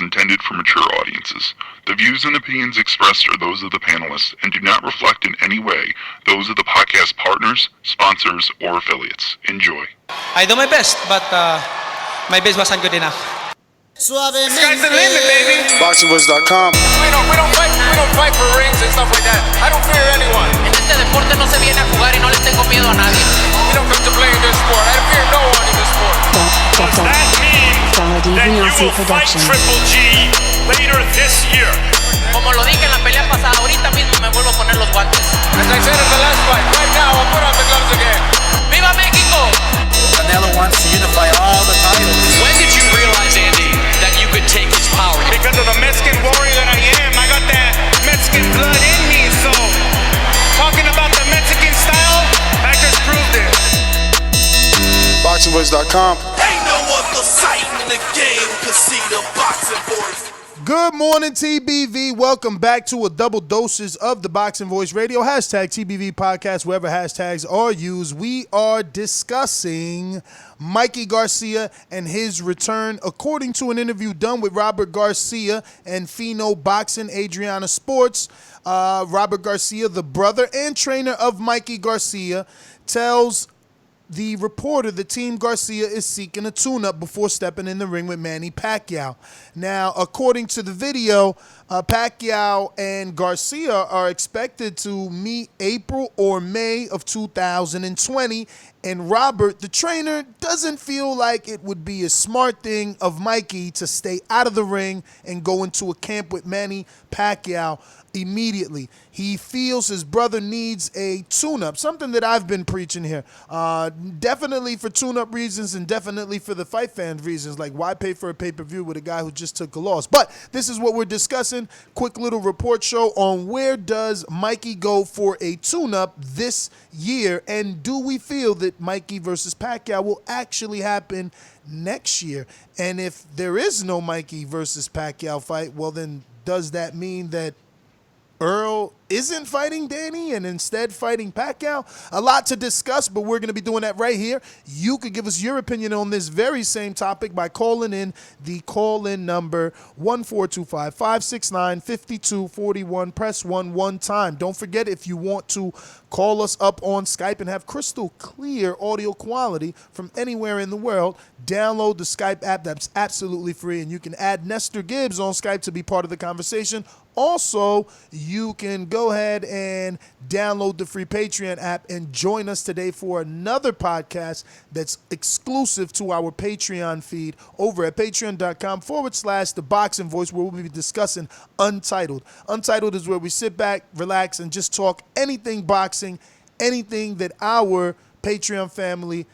intended for mature audiences. The views and opinions expressed are those of the panelists and do not reflect in any way those of the podcast partners, sponsors, or affiliates. Enjoy. I do my best, but my best wasn't good enough. Sky's the limit, baby. ThaBoxingvoice.com. We don't fight for rings and stuff like that. I don't fear anyone. En este deporte no se viene a jugar y no le tengo miedo a nadie. We don't come to play in this sport. I fear no one in this sport. Does that mean that you will fight Triple G later this year? Como lo dije en la pelea pasada, ahorita mismo me vuelvo a poner los guantes. As I said in the last fight, right now I'll put on the gloves again. ¡Viva México! Canelo wants to unify all the titles. When did you realize, Andy, that you could take his power? Because of the Mexican warrior that I am, I got that Mexican blood in me. So, talking about the Mexican style, I just proved it. ThaBoxingvoice.com. Ain't no other sight in the game can see the boxing voice. Good morning, TBV. Welcome back to a double doses of the Boxing Voice Radio. Hashtag TBV podcast, wherever hashtags are used. We are discussing Mikey Garcia and his return. According to an interview done with Robert Garcia and Fino Boxing, Adriana Sports, Robert Garcia, the brother and trainer of Mikey Garcia, tells the reporter that Team Garcia is seeking a tune-up before stepping in the ring with Manny Pacquiao. Now, according to the video, Pacquiao and Garcia are expected to meet April or May of 2020, and Robert, the trainer, doesn't feel like it would be a smart thing of Mikey to stay out of the ring and go into a camp with Manny Pacquiao immediately. He feels his brother needs a tune-up, something that I've been preaching here. Definitely for tune-up reasons and definitely for the fight fan reasons, like why pay for a pay-per-view with a guy who just took a loss. But this is what we're discussing. Quick little report show on where does Mikey go for a tune-up this year, and do we feel that Mikey versus Pacquiao will actually happen next year? And if there is no Mikey versus Pacquiao fight, well then does that mean that Errol isn't fighting Danny and instead fighting Pacquiao? A lot to discuss, but we're going to be doing that right here. You could give us your opinion on this very same topic by calling in the call-in number 1-425-569-5241. Press 1 one time. Don't forget, if you want to call us up on Skype and have crystal clear audio quality from anywhere in the world, download the Skype app. That's absolutely free, and you can add Nestor Gibbs on Skype to be part of the conversation. Also, you can go ahead and download the free Patreon app and join us today for another podcast that's exclusive to our Patreon feed over at patreon.com/The Boxing Voice, where we'll be discussing Untitled. Untitled is where we sit back, relax, and just talk anything boxing, anything that our Patreon family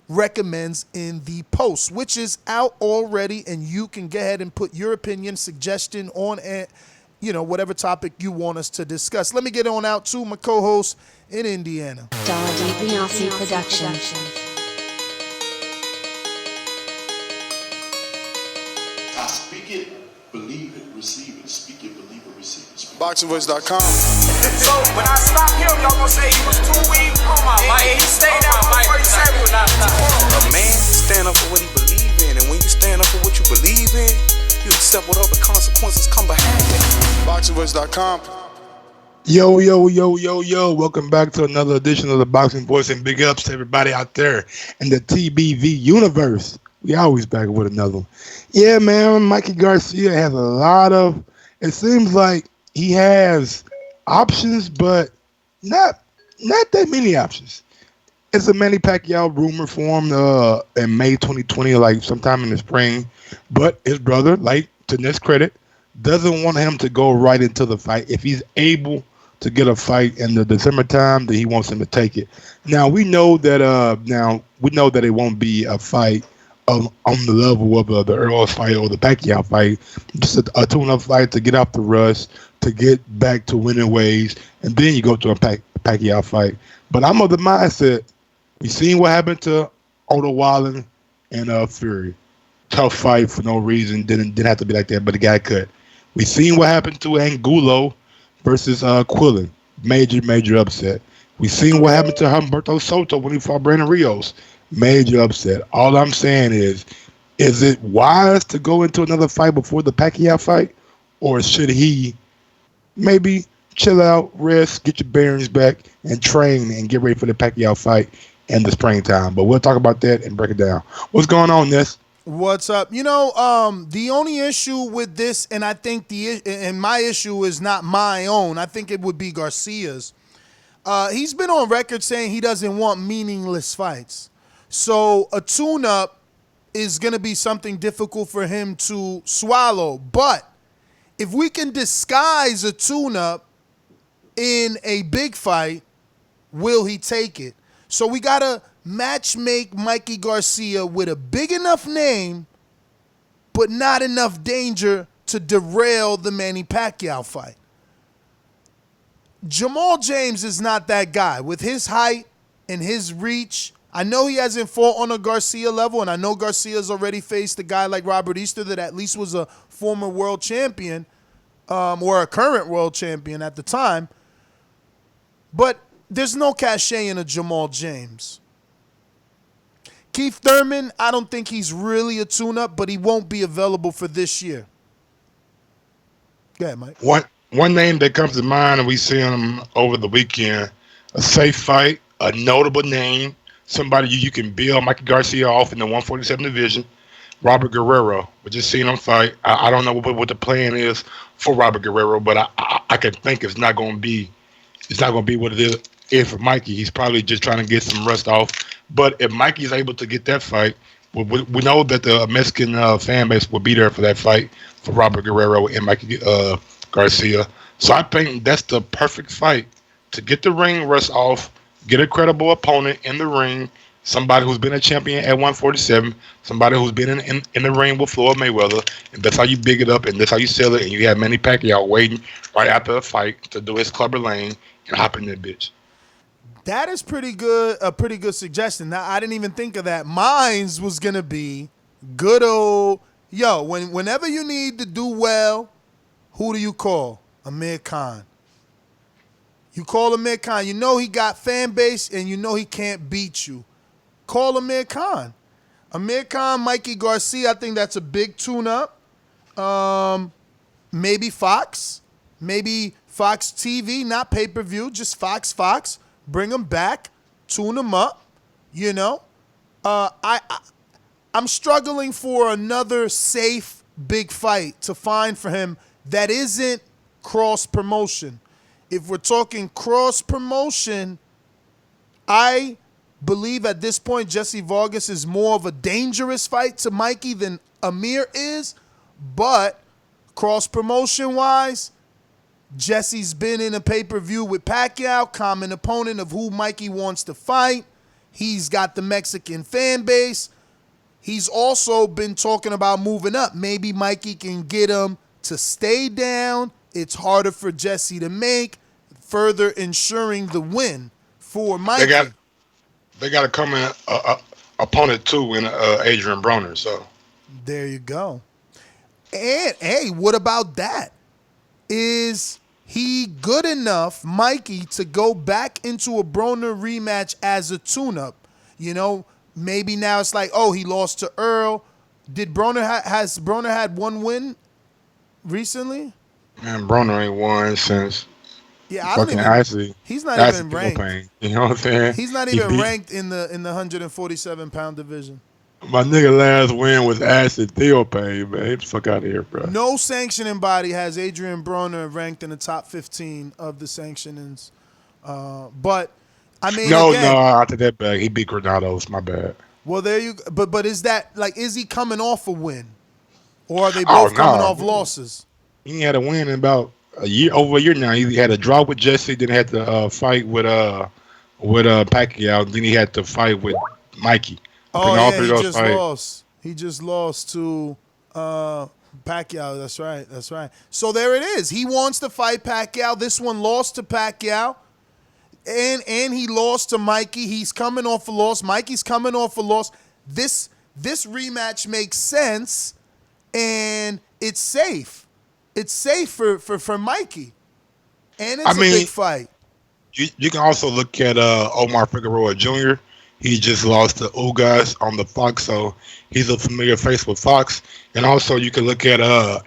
recommends in the post, which is out already, and you can go ahead and put your opinion, suggestion on it. Whatever topic you want us to discuss. Let me get on out to my co-host in Indiana. ThaBoxingvoice Production. I speak it, believe it, receive it. Speak it, believe it, receive it. ThaBoxingvoice.com. So when I stop him, y'all gonna say he was too weak. On my mic. He stayed there for 37. A man stand up for what he believes in, and when you stand up for what you believe in, you accept whatever consequences come behind it. ThaBoxingvoice.com. Yo. Welcome back to another edition of the Boxing Voice, and big ups to everybody out there in the TBV universe. We always back with another one. Yeah, man, Mikey Garcia has a lot of, it seems like he has options, but not that many options. It's a Manny Pacquiao rumor formed in May 2020, like sometime in the spring. But his brother, like to his credit, doesn't want him to go right into the fight. If he's able to get a fight in the December time, then he wants him to take it. Now we know that it won't be a fight on the level of the Errol fight or the Pacquiao fight. Just a tune-up fight to get off the rush, to get back to winning ways, and then you go to a Pacquiao fight. But I'm of the mindset. We seen what happened to Otto Wallen and Fury. Tough fight for no reason. Didn't have to be like that, but the guy cut. We seen what happened to Angulo versus Quillen. Major upset. We seen what happened to Humberto Soto when he fought Brandon Rios. Major upset. All I'm saying is Is it wise to go into another fight before the Pacquiao fight, or should he maybe chill out, rest, get your bearings back, and train and get ready for the Pacquiao fight in the springtime? But we'll talk about that and break it down. What's going on, Ness? What's up? The only issue with this, and I think my issue is not my own. I think it would be Garcia's. He's been on record saying he doesn't want meaningless fights. So a tune-up is going to be something difficult for him to swallow. But if we can disguise a tune-up in a big fight, will he take it? So we got to matchmake Mikey Garcia with a big enough name, but not enough danger to derail the Manny Pacquiao fight. Jamal James is not that guy. With his height and his reach, I know he hasn't fought on a Garcia level, and I know Garcia's already faced a guy like Robert Easter that at least was a former world champion, or a current world champion at the time. But there's no cachet in a Jamal James. Keith Thurman, I don't think he's really a tune-up, but he won't be available for this year. Go ahead, Mike. One name that comes to mind, and we see him over the weekend, a safe fight, a notable name, somebody you can build Mikey Garcia off in the 147 division, Robert Guerrero. We just seen him fight. I don't know what the plan is for Robert Guerrero, but I can think it's not going to be what it is for Mikey. He's probably just trying to get some rust off. But if Mikey's able to get that fight, we know that the Mexican fan base will be there for that fight for Robert Guerrero and Mikey Garcia. So I think that's the perfect fight to get the ring rust off, get a credible opponent in the ring, somebody who's been a champion at 147, somebody who's been in the ring with Floyd Mayweather, and that's how you big it up, and that's how you sell it, and you have Manny Pacquiao waiting right after the fight to do his Clubber Lane and hop in that bitch. That is pretty good. A pretty good suggestion. Now, I didn't even think of that. Mine's was gonna be good old whenever you need to do well, who do you call? Amir Khan. You call Amir Khan. You know he got fan base, and you know he can't beat you. Call Amir Khan. Amir Khan, Mikey Garcia. I think that's a big tune-up. Maybe Fox. Maybe Fox TV, not pay-per-view, just Fox. Bring him back, tune him up, I'm struggling for another safe big fight to find for him that isn't cross-promotion. If we're talking cross-promotion, I believe at this point Jesse Vargas is more of a dangerous fight to Mikey than Amir is, but cross-promotion-wise, Jesse's been in a pay-per-view with Pacquiao, common opponent of who Mikey wants to fight. He's got the Mexican fan base. He's also been talking about moving up. Maybe Mikey can get him to stay down. It's harder for Jesse to make, further ensuring the win for Mikey. They got a common opponent too in Adrien Broner. So there you go. And hey, what about that? Is he good enough, Mikey, to go back into a Broner rematch as a tune-up? Maybe now it's like, he lost to Errol. Has Broner had one win recently? Man, Broner ain't won since I don't even. He's not even ranked. Pain, you know what I'm saying? He's not even ranked in the 147-pound division. My nigga last win was acid Theopain, man. Get the fuck out of here, bro. No sanctioning body has Adrien Broner ranked in the top 15 of the sanctionings. But I mean, no, I take that back. He beat Granados. My bad. Well, there you. But is that is he coming off a win, or are they both coming off losses? He had a win in about over a year now. He had a draw with Jesse, then had to fight with Pacquiao, then he had to fight with Mikey. He just lost to Pacquiao. That's right. So there it is. He wants to fight Pacquiao. This one lost to Pacquiao, and he lost to Mikey. He's coming off a loss. Mikey's coming off a loss. This rematch makes sense, and it's safe. It's safe for Mikey, and it's a big fight. You can also look at Omar Figueroa Jr. He just lost to Ugas on the Fox, so he's a familiar face with Fox. And also, you can look at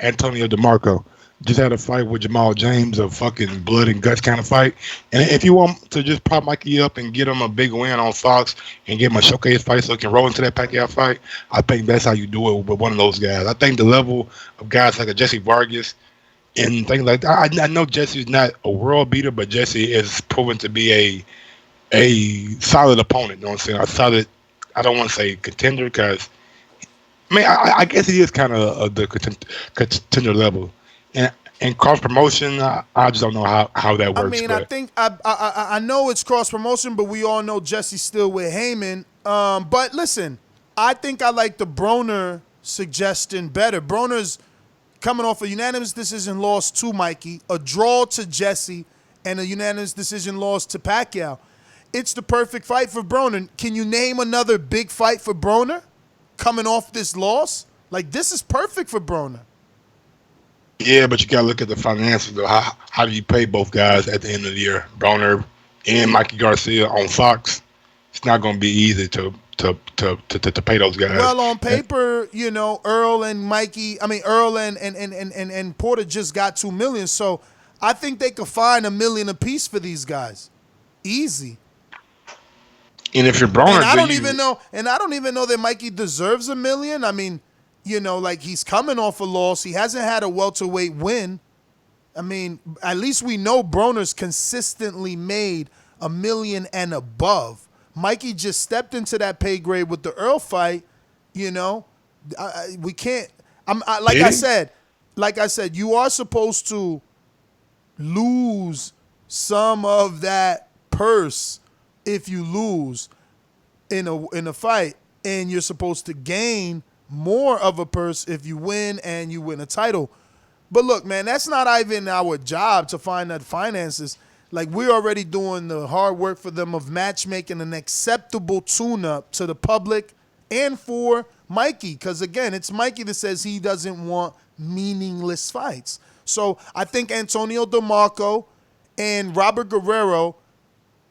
Antonio DeMarco. Just had a fight with Jamal James, a fucking blood and guts kind of fight. And if you want to just prop Mikey up and get him a big win on Fox and give him a showcase fight so he can roll into that Pacquiao fight, I think that's how you do it with one of those guys. I think the level of guys like a Jesse Vargas and things like that, I know Jesse's not a world beater, but Jesse is proven to be a solid opponent. You know what I'm saying? A solid, I don't want to say contender because, I mean, I guess he is kind of the contender level. And cross promotion, I just don't know how that works. I mean, I think I know it's cross promotion, but we all know Jesse's still with Heyman. But listen, I think I like the Broner suggestion better. Broner's coming off a unanimous decision loss to Mikey, a draw to Jesse, and a unanimous decision loss to Pacquiao. It's the perfect fight for Broner. Can you name another big fight for Broner coming off this loss? Like, this is perfect for Broner. Yeah, but you got to look at the finances, though. How do you pay both guys at the end of the year? Broner and Mikey Garcia on Fox. It's not going to be easy to pay those guys. Well, on paper, you know, Errol and Porter just got $2 million, so I think they could find $1 million apiece for these guys, easy. And if you're Broner, and I don't even know that Mikey deserves $1 million. I mean, you know, like, he's coming off a loss. He hasn't had a welterweight win. I mean, at least we know Broner's consistently made $1 million and above. Mikey just stepped into that pay grade with the Earl fight. You know, we can't. Like I said, you are supposed to lose some of that purse if you lose in a fight, and you're supposed to gain more of a purse if you win and you win a title. But look, man, that's not even our job to find that finances. Like, we're already doing the hard work for them of matchmaking an acceptable tune-up to the public and for Mikey. Because, again, it's Mikey that says he doesn't want meaningless fights. So I think Antonio DeMarco and Robert Guerrero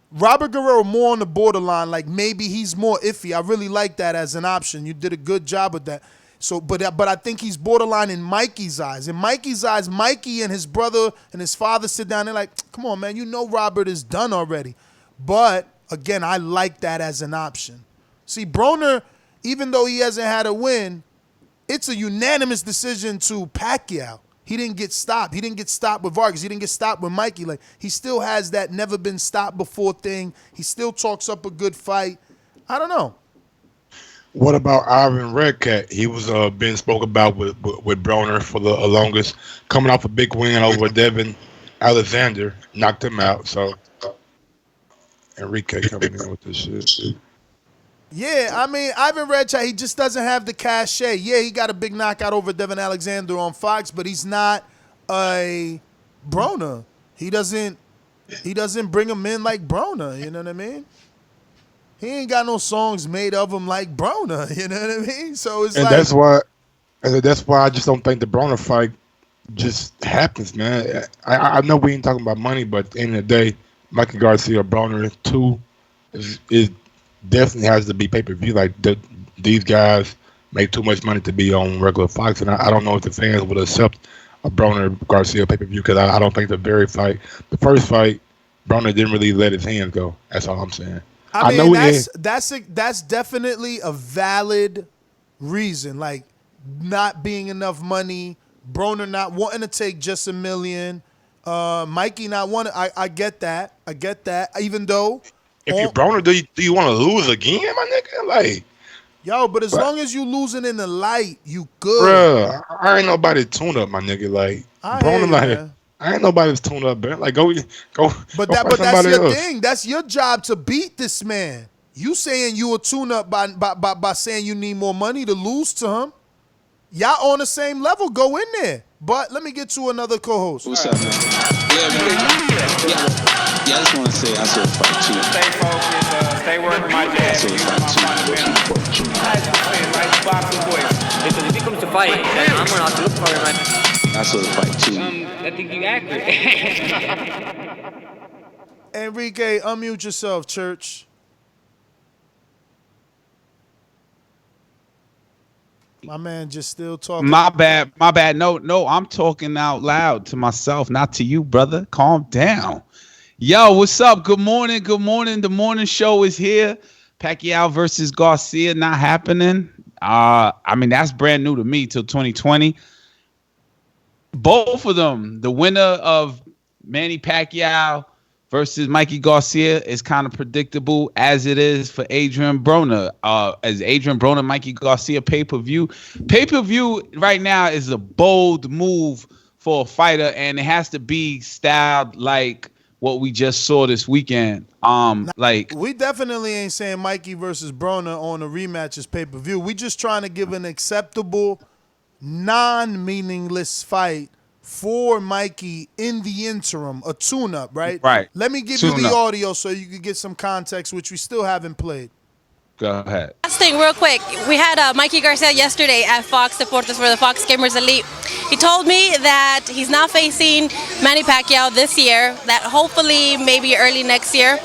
more on the borderline, like maybe he's more iffy. I really like that as an option. You did a good job with that. So, but I think he's borderline in Mikey's eyes. In Mikey's eyes, Mikey and his brother and his father sit down. They're like, come on, man, you know Robert is done already. But, again, I like that as an option. See, Broner, even though he hasn't had a win, it's a unanimous decision to Pacquiao. He didn't get stopped. He didn't get stopped with Vargas. He didn't get stopped with Mikey. Like, he still has that never been stopped before thing. He still talks up a good fight. I don't know. What about Ivan Redcat? He was being spoke about with Broner for the longest, coming off a big win over Devin Alexander, knocked him out. So Enrique coming in with this shit. Yeah, I mean, Ivan Redcat, he just doesn't have the cachet. Yeah, he got a big knockout over Devin Alexander on Fox, but he's not a Broner. He doesn't bring him in like Broner, you know what I mean? He ain't got no songs made of him like Broner, you know what I mean? So it's that's why I just don't think the Broner fight just happens, man. I know we ain't talking about money, but at the end of the day, Mikey Garcia Broner 2 is definitely has to be pay-per-view. Like, these guys make too much money to be on regular Fox, and I don't know if the fans would accept a Broner Garcia pay-per-view because I don't think the first fight, Broner didn't really let his hands go. That's all I'm saying. I mean, that's definitely a valid reason. Like, not being enough money, Broner not wanting to take just $1 million, Mikey not wanting. I get that. Even though, if you're Broner, do you want to lose again, my nigga? Like, yo, but as long as you losing in the light, you good. Bruh, I ain't nobody tune up, my nigga. Like, Broner, like, I ain't nobody's tuned up, man. Like, go. But that's your thing. That's your job to beat this man. You saying you a tune up by saying you need more money to lose to him. Y'all on the same level. Go in there. But let me get to another co-host. What's up, man? Yeah, I just want to say I saw the fight too. Stay focused. Stay working my jab. I saw the fight too. Nice boxing voice. Because if he comes to fight, then I'm gonna have to look for him, man. I saw the fight too. I think you accurate. Enrique, unmute yourself, church. My man just still talking. My bad. No, I'm talking out loud to myself, not to you, brother. Calm down. Yo, what's up? Good morning. The morning show is here. Pacquiao versus Garcia not happening. I mean, that's brand new to me till 2020. Both of them, the winner of Manny Pacquiao versus Mikey Garcia is kind of predictable, as it is for Adrien Broner. As Adrien Broner, Mikey Garcia pay-per-view. Pay-per-view right now is a bold move for a fighter, and it has to be styled like what we just saw this weekend. Like, we definitely ain't saying Mikey versus Broner on a rematch is pay-per-view. We just trying to give an acceptable, non-meaningless fight for Mikey in the interim, a tune-up, right? Right. Let me give you the audio so you can get some context, which we still haven't played. Go ahead. Last thing, real quick. We had Mikey Garcia yesterday at Fox Deportes for the Fox Gamers Elite. He told me that he's not facing Manny Pacquiao this year, that hopefully maybe early next year,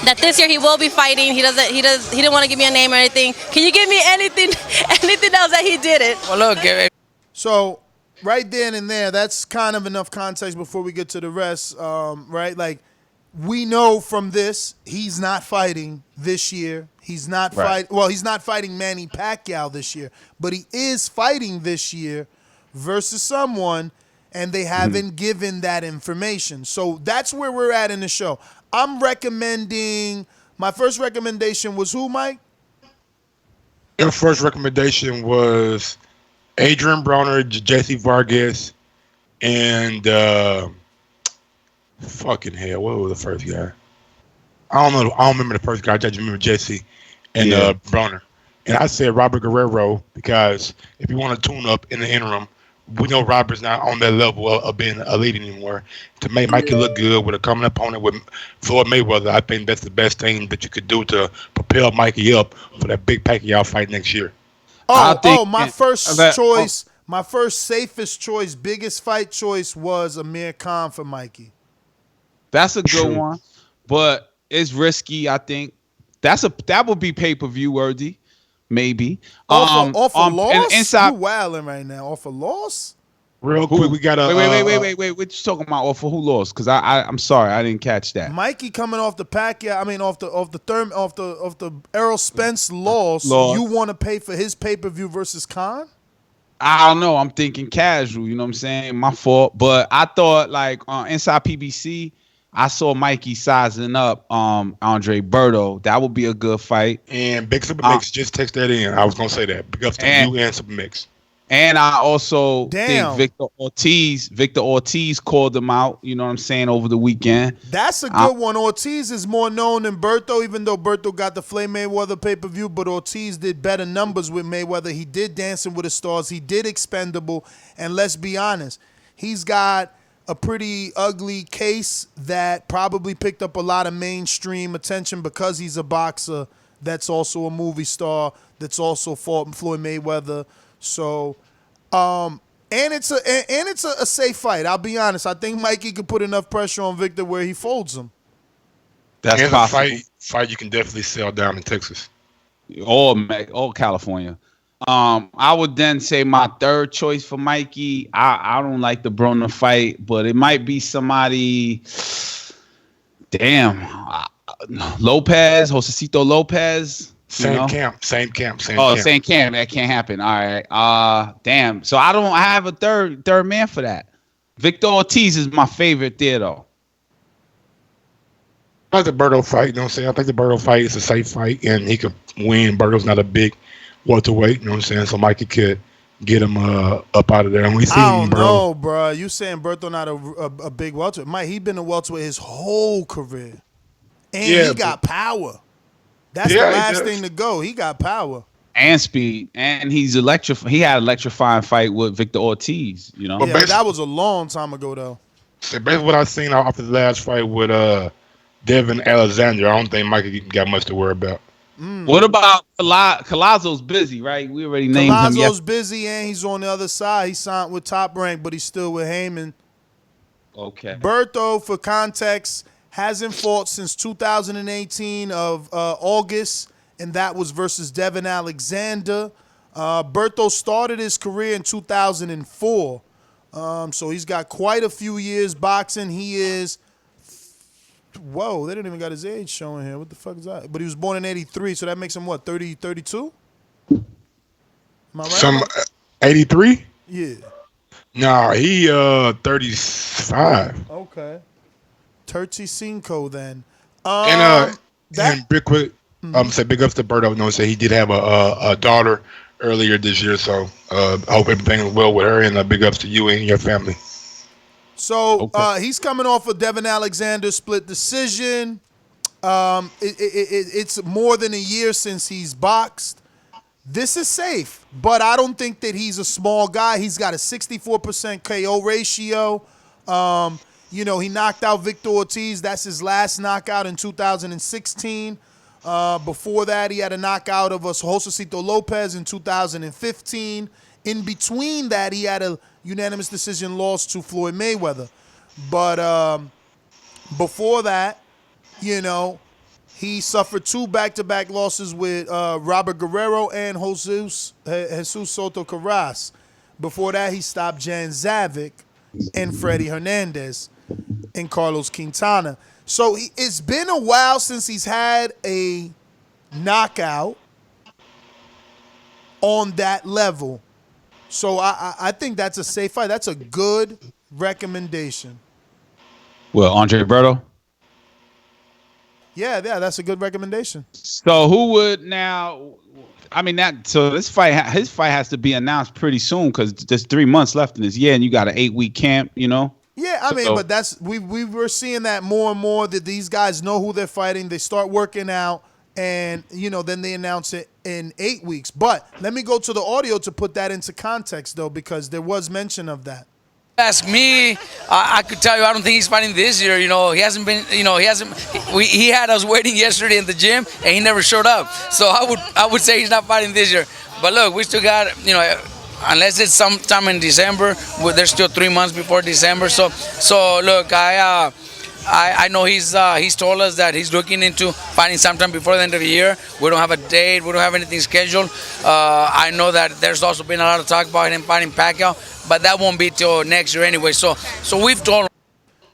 that this year he will be fighting. He didn't want to give me a name or anything. Can you give me anything else that he didn't? Well, look, So right then and there, that's kind of enough context before we get to the rest, right? Like, we know from this, he's not fighting this year. He's not he's not fighting Manny Pacquiao this year, but he is fighting this year versus someone, and they haven't given that information. So that's where we're at in the show. I'm recommending, my first recommendation was who, Mike? Your first recommendation was Adrien Broner, Jesse Vargas, and fucking hell, what was the first guy? I don't know. I don't remember the first guy. I just remember Jesse and Broner. And I said Robert Guerrero because if you want to tune up in the interim, we know Robert's not on that level of being elite anymore. To make Mikey look good with a coming opponent with Floyd Mayweather, I think that's the best thing that you could do to propel Mikey up for that big Pacquiao fight next year. My first choice, my first safest choice, biggest fight choice was Amir Khan for Mikey. That's a good one, but it's risky, I think. That would be pay-per-view worthy, maybe. Off a loss? And inside, you wilding right now. Off a loss? Real quick, we got a wait. What you talking about? Off of who lost? Because I'm sorry, I didn't catch that. Mikey coming off the Pacquiao. I mean, off the Errol Spence loss. You want to pay for his pay-per-view versus Khan? I don't know. I'm thinking casual. You know what I'm saying? My fault. But I thought like inside PBC, I saw Mikey sizing up Andre Berto. That would be a good fight. And Big Super Mix just text that in. I was gonna say that. Big ups to you and Super Mix. And I also think Victor Ortiz called him out, you know what I'm saying, over the weekend. That's a good one. Ortiz is more known than Berto, even though Berto got the Floyd Mayweather pay-per-view, but Ortiz did better numbers with Mayweather. He did Dancing with the Stars. He did Expendable. And let's be honest, he's got a pretty ugly case that probably picked up a lot of mainstream attention because he's a boxer that's also a movie star, that's also fought Floyd Mayweather. So, and it's a safe fight. I'll be honest. I think Mikey could put enough pressure on Victor where he folds him. That's and possible. A fight you can definitely sell down in Texas. Or California. I would then say my third choice for Mikey. I don't like the Broner fight, but it might be somebody. Damn, Lopez, Josecito Lopez. Same camp. Same camp. Same camp. That can't happen. All right. Damn. So I don't have a third man for that. Victor Ortiz is my favorite there, though. I like the Berto fight. You know what I'm saying? I think the Berto fight is a safe fight, and he could win. Berto's not a big welterweight. You know what I'm saying? So Mikey could get him up out of there. And we see I don't know, bro. You saying Berto not a big welterweight? Mike, he been a welterweight his whole career, and he got power. That's the last thing to go. He got power and speed, and he's He had an electrifying fight with Victor Ortiz. You know, yeah, that was a long time ago, though. So basically, what I've seen off the last fight with Devin Alexander, I don't think Mikey got much to worry about. What about Collazo's busy, right? We already named him. Collazo's busy, and he's on the other side. He signed with Top Rank, but he's still with Heyman. Okay. Berto, for context, hasn't fought since 2018 of August, and that was versus Devin Alexander. Berto started his career in 2004. So he's got quite a few years boxing. He is, whoa, they didn't even got his age showing here. What the fuck is that? But he was born in 83, so that makes him what, 30, 32? Am I right? Some 83? Yeah. Nah, he 35. Okay. 35 then. And say big ups to Berto. No, say he did have a daughter earlier this year, so I hope everything is well with her, and big ups to you and your family. So he's coming off a Devin Alexander split decision. It's more than a year since he's boxed. This is safe, but I don't think that he's a small guy. He's got a 64% KO ratio. He knocked out Victor Ortiz. That's his last knockout in 2016. Before that, he had a knockout of Josecito Lopez in 2015. In between that, he had a unanimous decision loss to Floyd Mayweather. But before that, he suffered 2 back-to-back losses with Robert Guerrero and Jesus Soto Carras. Before that, he stopped Jan Zavic and Freddie Hernandez and Carlos Quintana. So it's been a while since he's had a knockout on that level. So I think that's a safe fight. That's a good recommendation. Well, Andre Berto? Yeah, that's a good recommendation. So who would now? I mean, his fight has to be announced pretty soon because there's 3 months left in this year, and you got an 8-week camp. Yeah, I mean, but that's we were seeing that more and more, that these guys know who they're fighting. They start working out, and then they announce it in 8 weeks. But let me go to the audio to put that into context, though, because there was mention of that. Ask me, I could tell you I don't think he's fighting this year. He hasn't been. He had us waiting yesterday in the gym, and he never showed up. So I would say he's not fighting this year. But look, we still got unless it's sometime in December. There's still 3 months before December. So look, I know he's told us that he's looking into fighting sometime before the end of the year. We don't have a date. We don't have anything scheduled. I know that there's also been a lot of talk about him fighting Pacquiao, but that won't be till next year anyway. So we've told him.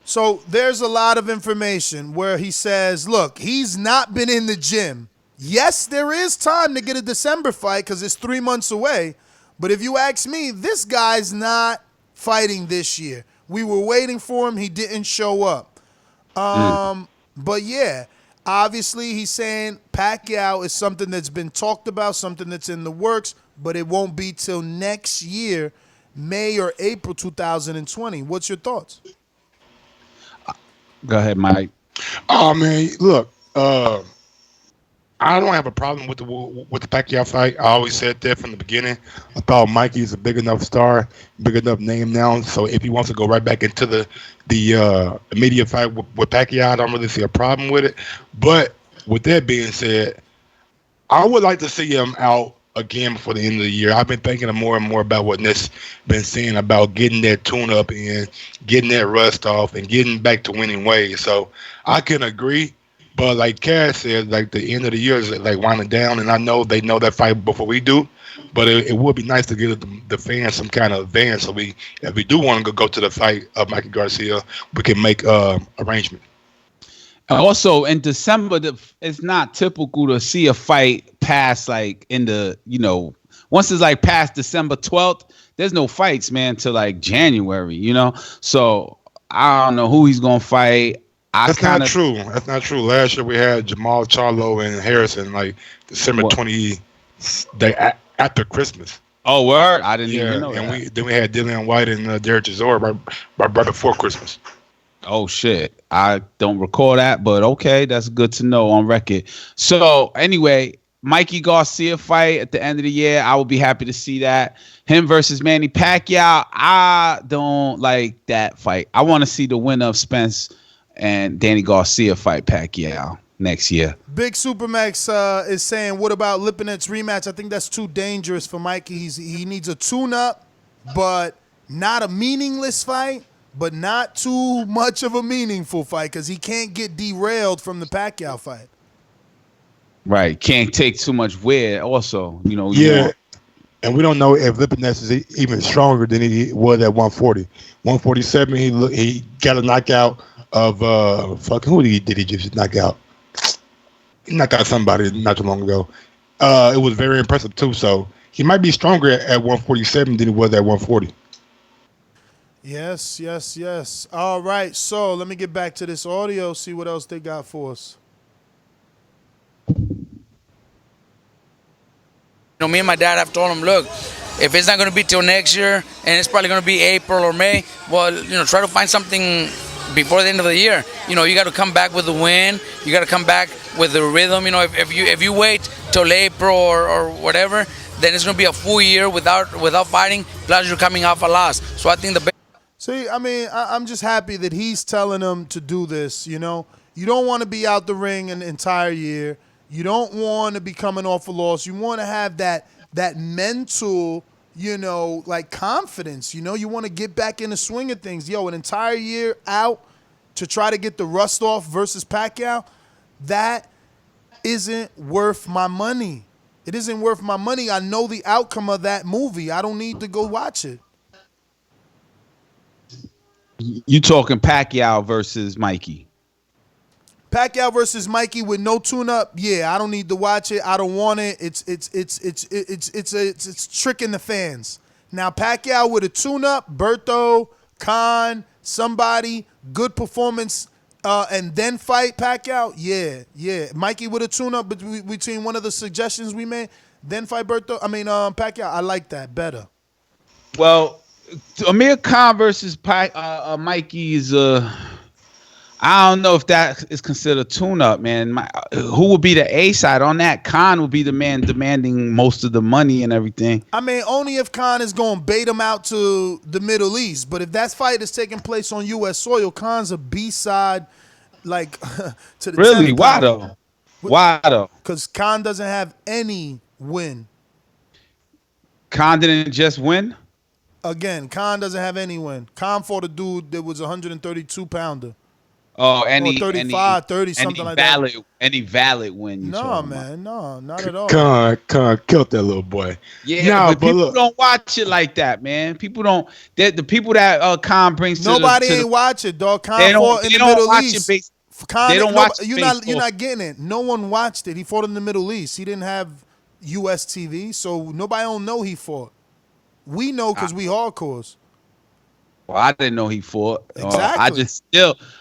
So there's a lot of information where he says, look, he's not been in the gym. Yes, there is time to get a December fight because it's 3 months away. But if you ask me, this guy's not fighting this year. We were waiting for him. He didn't show up. But yeah, obviously he's saying Pacquiao is something that's been talked about, something that's in the works, but it won't be till next year, May or April 2020. What's your thoughts? Go ahead, Mike. Oh man, look, I don't have a problem with the Pacquiao fight. I always said that from the beginning. I thought Mikey is a big enough star, big enough name now. So if he wants to go right back into the immediate fight with Pacquiao, I don't really see a problem with it. But with that being said, I would like to see him out again before the end of the year. I've been thinking more and more about what Nick's been saying about getting that tune-up in, getting that rust off, and getting back to winning ways. So I can agree. But like Cass said, like the end of the year is like winding down, and I know they know that fight before we do. But it would be nice to give the fans some kind of advance, so if we do want to go to the fight of Mikey Garcia, we can make arrangement. Also, in December, it's not typical to see a fight past like in the once it's like past December 12th, there's no fights, man, till like January. So I don't know who he's gonna fight. That's not true. That's not true. Last year we had Jamal Charlo and Harrison like December 20 day after Christmas. Oh, word! I didn't even know and that. Then we had Dillian White and Derek Chisora right before Christmas. Oh shit! I don't recall that, but okay, that's good to know on record. So anyway, Mikey Garcia fight at the end of the year. I would be happy to see that. Him versus Manny Pacquiao. I don't like that fight. I want to see the winner of Spence and Danny Garcia fight Pacquiao next year. Big Supermax is saying, what about Lipinet's rematch? I think that's too dangerous for Mikey. He needs a tune-up, but not a meaningless fight, but not too much of a meaningful fight because he can't get derailed from the Pacquiao fight. Right. Can't take too much wear also. Yeah. And we don't know if Lipinets is even stronger than he was at 140. 147, he got a knockout of who did he just knock out? He knocked out somebody not too long ago. It was very impressive too. So he might be stronger at 147 than he was at 140. Yes. All right, so let me get back to this audio, see what else they got for us. Me and my dad have told him, look, if it's not going to be till next year, and it's probably going to be April or May, well, try to find something before the end of the year. You got to come back with a win. You got to come back with the rhythm. If you wait till April or whatever, then it's going to be a full year without fighting. Plus, you're coming off a loss. So I think the See, I mean, I'm just happy that he's telling them to do this. You don't want to be out the ring an entire year. You don't want to be coming off a loss. You want to have that mental, like confidence. You want to get back in the swing of things. An entire year out to try to get the rust off versus Pacquiao, that isn't worth my money. It isn't worth my money. I know the outcome of that movie. I don't need to go watch it. You talking Pacquiao versus Mikey? Pacquiao versus Mikey with no tune-up. Yeah, I don't need to watch it. I don't want it. It's tricking the fans. Now Pacquiao with a tune-up, Berto, Khan, somebody, good performance, and then fight Pacquiao. Yeah. Mikey with a tune-up between one of the suggestions we made, then fight Pacquiao. I like that better. Well, Amir Khan versus Mikey is I don't know if that is considered a tune-up, man. Who would be the A side on that? Khan will be the man demanding most of the money and everything. I mean, only if Khan is going to bait him out to the Middle East. But if that fight is taking place on U.S. soil, Khan's a B-side, like, to the Really? Why though? Why though? Because Khan doesn't have any win. Khan didn't just win? Again, Khan doesn't have any win. Khan fought a dude that was a 132-pounder. Oh, or 35, 30, something like that. Any valid win? No, man, no, not at all. Khan killed that little boy. Yeah, but people don't watch it like that, man. People don't. The people that Khan brings to nobody ain't watch it, dog. Khan fought in the Middle East. They don't watch it. You're not getting it. No one watched it. He fought in the Middle East. He didn't have U.S. TV, so nobody don't know he fought. We know because we hardcores. Well, I didn't know he fought. Exactly.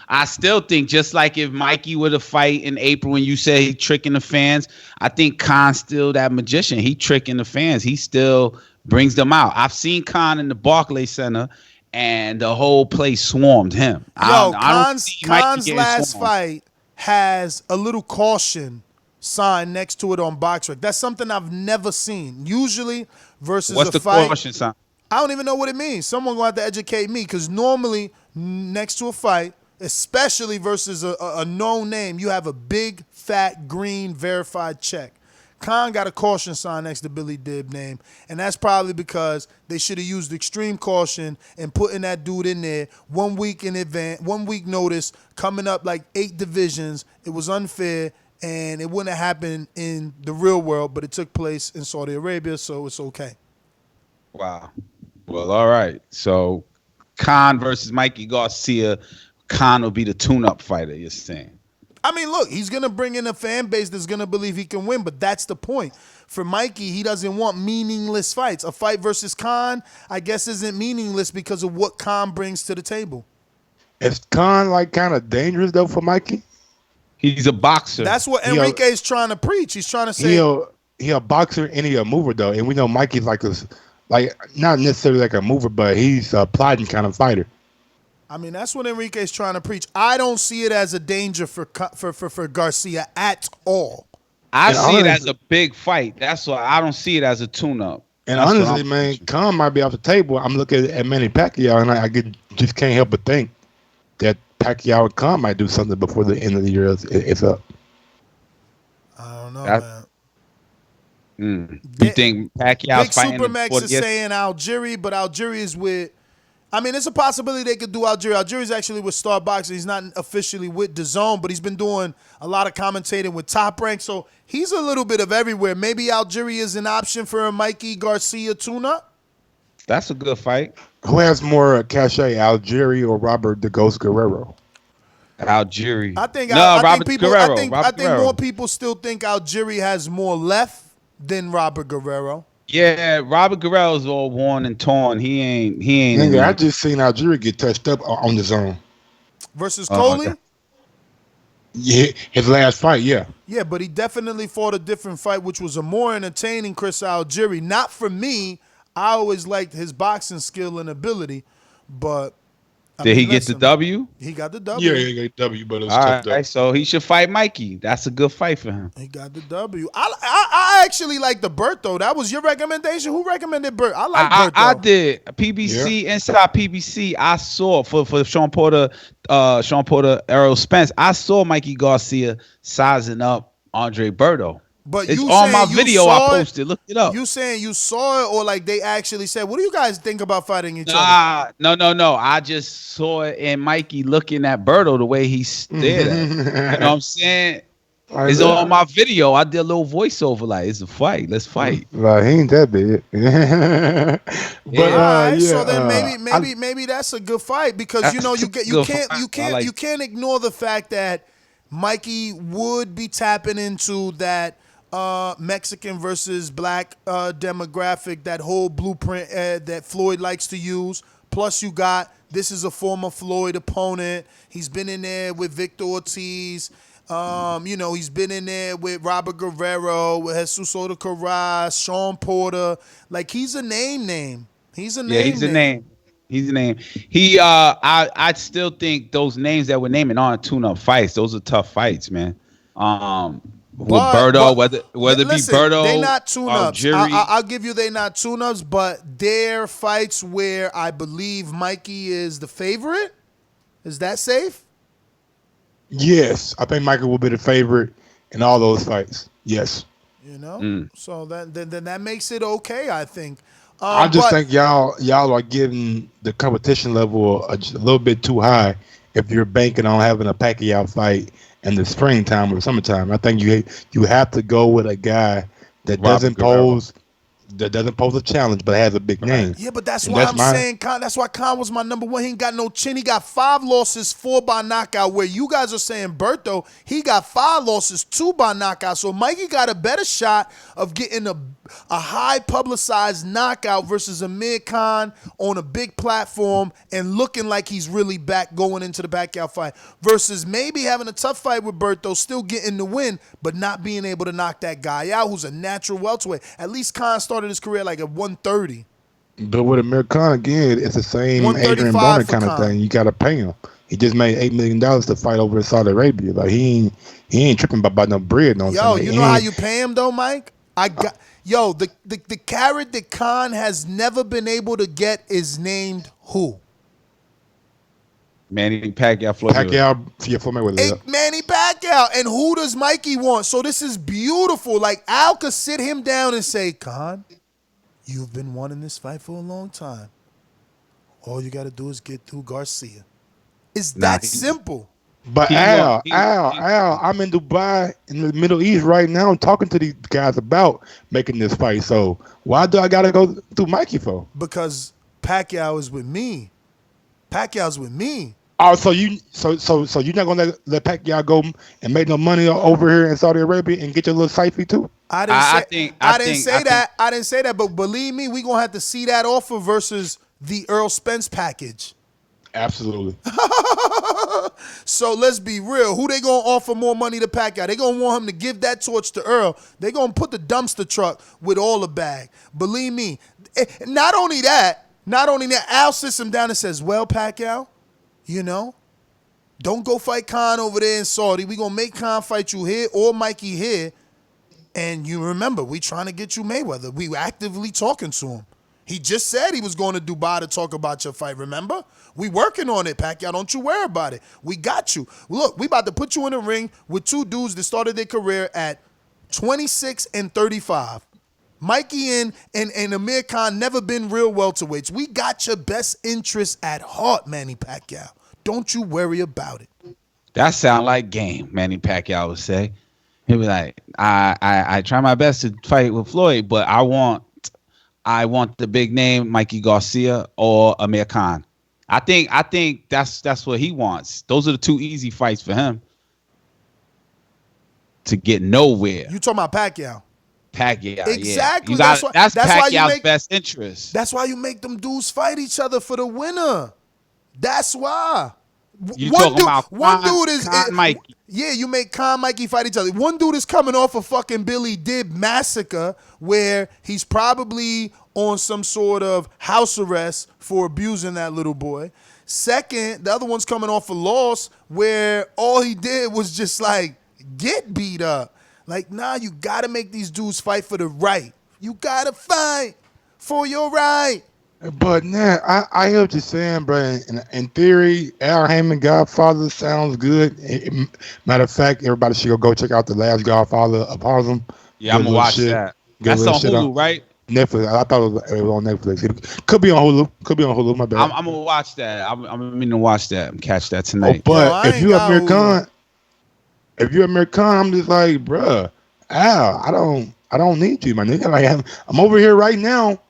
I still think just like if Mikey were to fight in April when you say he tricking the fans, I think Khan's still that magician. He tricking the fans. He still brings them out. I've seen Khan in the Barclays Center, and the whole place swarmed him. Khan's last fight has a little caution sign next to it on BoxRec. That's something I've never seen. Usually versus What's a the fight. caution sign? I don't even know what it means. Someone gonna have to educate me because normally next to a fight, especially versus a known name, you have a big, fat, green verified check. Khan got a caution sign next to Billy Dibb name, and that's probably because they should have used extreme caution and putting that dude in there 1 week in advance, 1 week notice, coming up like 8 divisions. It was unfair, and it wouldn't have happened in the real world, but it took place in Saudi Arabia, so it's okay. Wow. Well, all right. So Khan versus Mikey Garcia. Khan will be the tune-up fighter, you're saying. I mean, look, he's going to bring in a fan base that's going to believe he can win, but that's the point. For Mikey, he doesn't want meaningless fights. A fight versus Khan, I guess, isn't meaningless because of what Khan brings to the table. Is Khan, like, kind of dangerous, though, for Mikey? He's a boxer. That's what Enrique's trying to preach. He's trying to say... He a boxer and he a mover, though, and we know Mikey's like this... Like, not necessarily like a mover, but he's a plotting kind of fighter. I mean, that's what Enrique's trying to preach. I don't see it as a danger for Garcia at all. I see it as a big fight. That's why I don't see it as a tune-up. And honestly, man, Khan might be off the table. I'm looking at Manny Pacquiao, and I just can't help but think that Pacquiao and Khan might do something before the end of the year is up. I don't know, man. You think Pacquiao's fighting? Big Supermax is saying Algieri, but Algieri is with I mean, it's a possibility they could do Algieri. Algieri's actually with Star Boxing. He's not officially with Dazn, but he's been doing a lot of commentating with Top Rank. So he's a little bit of everywhere. Maybe Algieri is an option for a Mikey Garcia tune-up. That's a good fight. Who has more cachet, Algieri or Robert the Ghost Guerrero? Algieri. I think Robert people. Guerrero. I think more people still think Algieri has more left than Robert Guerrero. Yeah, Robert Guerrero's all worn and torn. He ain't. Nigga, I just seen Algieri get touched up on the zone. Versus Coley? Yeah, his last fight, yeah. Yeah, but he definitely fought a different fight, which was a more entertaining Chris Algieri. Not for me. I always liked his boxing skill and ability, but Did he get the W? He got the W. Yeah, he got the W, but it was All tough. right, so he should fight Mikey. That's a good fight for him. He got the W. I actually like the Berto. That was your recommendation. Who recommended Berto? I like Berto. I did. PBC, inside PBC, I saw for Sean Porter, Errol Spence. I saw Mikey Garcia sizing up Andre Berto. But it's you on my saying you video saw I posted. Look it up. You saying you saw it, or like they actually said, what do you guys think about fighting each other? No. I just saw it in Mikey looking at Berto the way he stared at him. You know what I'm saying? It's on my video. I did a little voiceover like, it's a fight. Let's fight. Like, he ain't that big. But so then maybe that's a good fight because you know you can't ignore the fact that Mikey would be tapping into that Mexican versus black demographic, that whole blueprint that Floyd likes to use. Plus this is a former Floyd opponent. He's been in there with Victor Ortiz. He's been in there with Robert Guerrero, with Jesus Soto Carras, Sean Porter. Like, he's a name. He's a name. Yeah, he's a name. He's a name. I still think those names that we're naming aren't tune-up fights. Those are tough fights, man. With Berto, whether it be Berto, they not tune-ups. Algieri. I'll give you they not tune-ups, but they're fights where I believe Mikey is the favorite. Is that safe? Yes, I think Michael will be the favorite in all those fights. Yes. So then that makes it okay, I think. I just think y'all are giving the competition level a little bit too high if you're banking on having a Pacquiao fight in the springtime or summertime. I think you have to go with a guy that doesn't pose a challenge but has a big name. Yeah, but that's why I'm saying Khan. That's why Khan was my number one. He ain't got no chin. He got 5 losses, 4 by knockout. Where you guys are saying Berto, he got 5 losses, 2 by knockout. So Mikey got a better shot of getting a high publicized knockout versus Amir Khan on a big platform and looking like he's really back going into the Pacquiao fight versus maybe having a tough fight with Berto, still getting the win, but not being able to knock that guy out who's a natural welterweight. At least Khan started his career like at 130. But with Amir Khan, again, it's the same Adrien Broner kind of thing. You got to pay him. He just made $8 million to fight over in Saudi Arabia. Like, he ain't tripping about no bread. No, you know how you pay him though, Mike? The carrot that Khan has never been able to get is named who? Manny Pacquiao, Floyd Mayweather. Manny Pacquiao. And who does Mikey want? So this is beautiful. Like, Al could sit him down and say, Khan, you've been wanting this fight for a long time. All you got to do is get through Garcia. It's that simple. But Al, I'm in Dubai in the Middle East right now talking to these guys about making this fight. So why do I got to go through Mikey for? Because Pacquiao is with me. Pacquiao's with me. Oh, so you're not gonna let Pacquiao go and make no money over here in Saudi Arabia and get your little side fee too? I didn't say that, but believe me, we gonna have to see that offer versus the Errol Spence package. Absolutely. So let's be real. Who they gonna offer more money to Pacquiao? They gonna want him to give that torch to Errol. They gonna put the dumpster truck with all the bag. Believe me. Not only that, Al sits him down and says, well, Pacquiao, don't go fight Khan over there in Saudi. We gonna make Khan fight you here or Mikey here. And you remember, we trying to get you Mayweather. We actively talking to him. He just said he was going to Dubai to talk about your fight, remember? We working on it, Pacquiao. Don't you worry about it. We got you. Look, we about to put you in the ring with 2 dudes that started their career at 26 and 35. Mikey and Amir Khan never been real welterweights. We got your best interest at heart, Manny Pacquiao. Don't you worry about it. That sound like game, Manny Pacquiao would say. He'd be like, I try my best to fight with Floyd, but I want the big name Mikey Garcia or Amir Khan. I think that's what he wants. Those are the two easy fights for him to get nowhere. You talking about Pacquiao? Pacquiao, exactly. Yeah. That's why Pacquiao's best interest. That's why you make them dudes fight each other for the winner. That's why. You talking about one dude is Mikey? Yeah, you make Khan Mikey fight each other. One dude is coming off a fucking Billy Dib massacre where he's probably on some sort of house arrest for abusing that little boy. Second, the other one's coming off a loss where all he did was just like get beat up. Like, nah, you gotta make these dudes fight for the right. You gotta fight for your right. But nah, I hear what you're saying, bro. In theory, Al Heyman Godfather sounds good. Matter of fact, everybody should go check out The Last Godfather of Harlem. Yeah, I'm gonna watch that. That's on Hulu, right? Netflix. I thought it was on Netflix. It could be on Hulu. My bad. I'm gonna watch that. I'm meaning to watch that and catch that tonight. But if you're Amir Khan, I'm just like, bruh, Al, I don't need you, my nigga. Like, I'm over here right now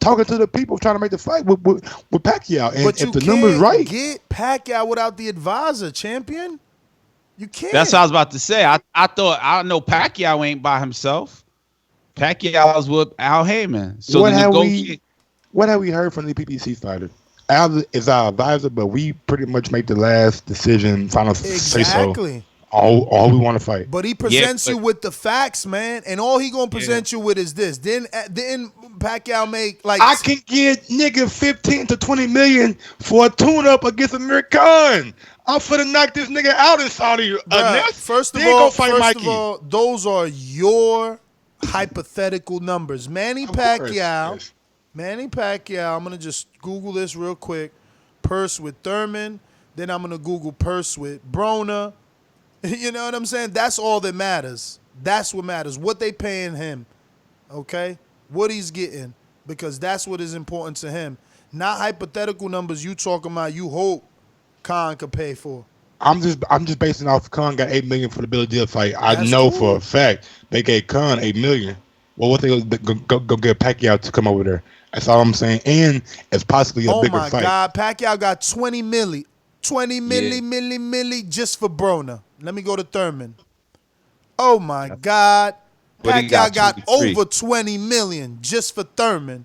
talking to the people trying to make the fight with Pacquiao. And but if the number's right, get Pacquiao without the advisor, champion. You can't. That's what I was about to say. I know Pacquiao ain't by himself. Pacquiao's with Al Heyman. So what have we heard from the PPC fighter? Al is our advisor, but we pretty much make the last decision, final say so. Exactly. All we want to fight. But he presents you with the facts, man, and all he gonna present you with is this. Then Pacquiao make like I can get nigga 15 to 20 million for a tune-up against Amir Khan. I'm finna knock this nigga out in Saudi. First of all, those are your hypothetical numbers. Manny Pacquiao, I'm gonna just Google this real quick. Purse with Thurman. Then I'm gonna Google purse with Broner. You know what I'm saying? That's all that matters. That's what matters. What they paying him, okay? What he's getting, because that's what is important to him. Not hypothetical numbers you talking about. You hope Khan could pay for. I'm just basing off Khan got $8 million for the Billy Deal fight. I know for a fact they gave Khan $8 million. Well, what they go get Pacquiao to come over there? That's all I'm saying. And it's possibly a bigger fight. Oh my God, Pacquiao got 20 milli just for Broner. Let me go to Thurman. Oh my God. Pacquiao got over 20 million just for Thurman.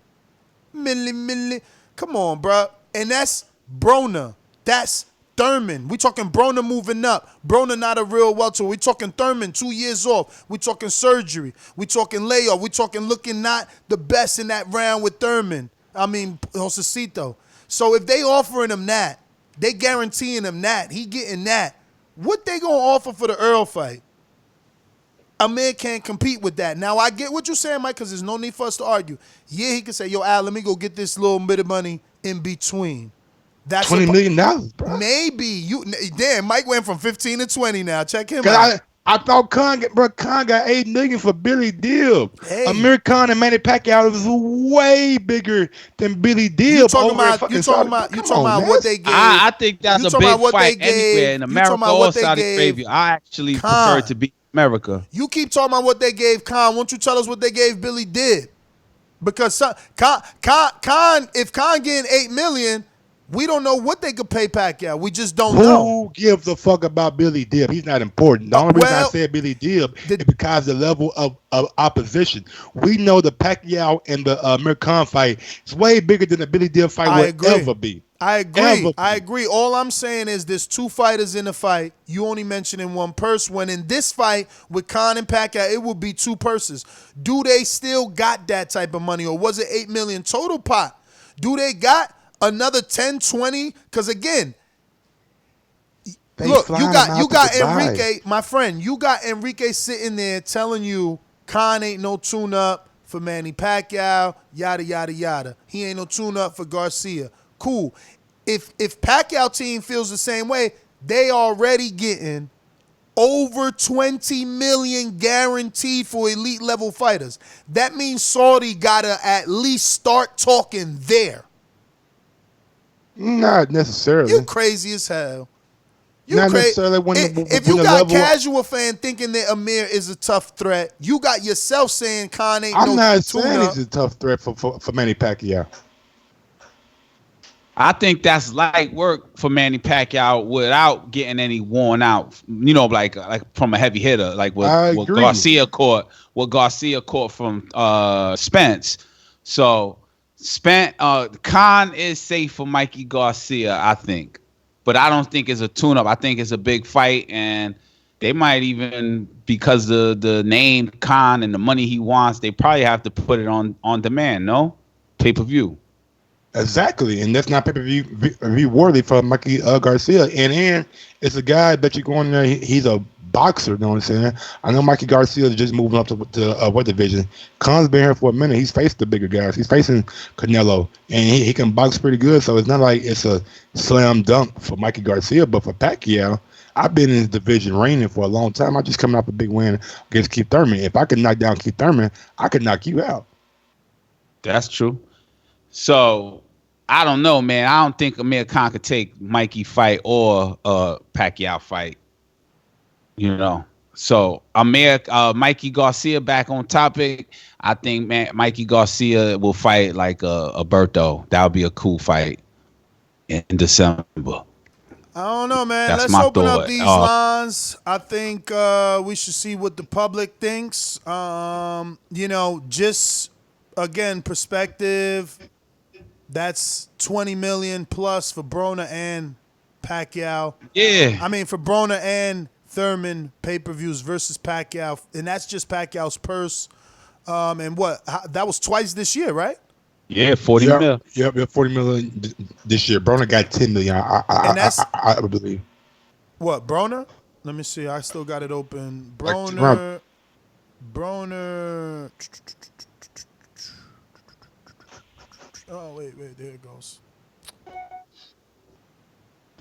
Milli. Come on, bro. And that's Broner. That's Thurman. We talking Broner moving up. Broner not a real welterweight. We talking Thurman 2 years off. We talking surgery. We talking layoff. We talking looking not the best in that round with Thurman. I mean, Josecito. So if they offering him that, they guaranteeing him that, he getting that. What they gonna offer for the Errol fight? A man can't compete with that. Now, I get what you're saying, Mike, because there's no need for us to argue. Yeah, he can say, yo, Al, let me go get this little bit of money in between. That's $20 million, bro. Maybe. Damn, Mike went from 15 to 20 now. Check him out. I thought Khan got $8 million for Billy Deal. Hey. Amir Khan and Manny Pacquiao was way bigger than Billy Deal. You talking about what they gave? I think that's a big fight anywhere in America or Saudi Arabia. I actually prefer to be America. You keep talking about what they gave Khan. Won't you tell us what they gave Billy Dib? Because Khan, if Khan getting $8 million, we don't know what they could pay Pacquiao. We just don't know. Who gives a fuck about Billy Dib? He's not important. The only reason I said Billy Dib is because the level of opposition. We know the Pacquiao and the Amir Khan fight is way bigger than the Billy Dib fight would ever be. I agree. All I'm saying is there's two fighters in the fight. You only mentioning one purse. When in this fight with Khan and Pacquiao, it would be two purses. Do they still got that type of money, or was it $8 million total pot? Do they got another 10, 20? Because again, look, you got Enrique, my friend. You got Enrique sitting there telling you Khan ain't no tune-up for Manny Pacquiao, yada yada yada. He ain't no tune-up for Garcia. Cool. If Pacquiao team feels the same way, they already getting over 20 million guaranteed for elite level fighters. That means Saudi gotta at least start talking there. Not necessarily. You crazy as hell. Not necessarily if you got casual fan thinking that Amir is a tough threat, you got yourself saying Khan ain't I'm no not tuna. saying he's a tough threat for Manny Pacquiao. I think that's light work for Manny Pacquiao without getting any worn out. You know, like from a heavy hitter, like what Garcia caught. What Garcia caught from Spence. So Khan is safe for Mikey Garcia, I think. But I don't think it's a tune-up. I think it's a big fight, and they might even, because of the name Khan and the money he wants, they probably have to put it on demand, no? Pay-per-view. Exactly, and that's not pay-per-view worthy for Mikey Garcia. And it's a guy that you're going there, he's a boxer, you know what I'm saying? I know Mikey Garcia is just moving up to what division. Khan's been here for a minute. He's faced the bigger guys. He's facing Canelo, and he can box pretty good, so it's not like it's a slam dunk for Mikey Garcia. But for Pacquiao, I've been in this division reigning for a long time. I'm just coming off a big win against Keith Thurman. If I can knock down Keith Thurman, I can knock you out. That's true. So I don't know, man. I don't think Amir Khan could take Mikey fight or Pacquiao fight. You know, so Mikey Garcia back on topic. I think Mikey Garcia will fight like a Berto. That would be a cool fight in December. I don't know, man. That's Let's my open thought. up these lines. I think we should see what the public thinks. You know, just again, perspective. That's 20 million plus for Broner and Pacquiao. Yeah. I mean, for Broner and Thurman pay-per-views versus Pacquiao, and that's just Pacquiao's purse. And that was twice this year, right? Yeah, 40 mil. Yep, 40 million this year. Broner got 10 million. I believe. What, Broner? Let me see. I still got it open. Broner. Oh, wait, there it goes.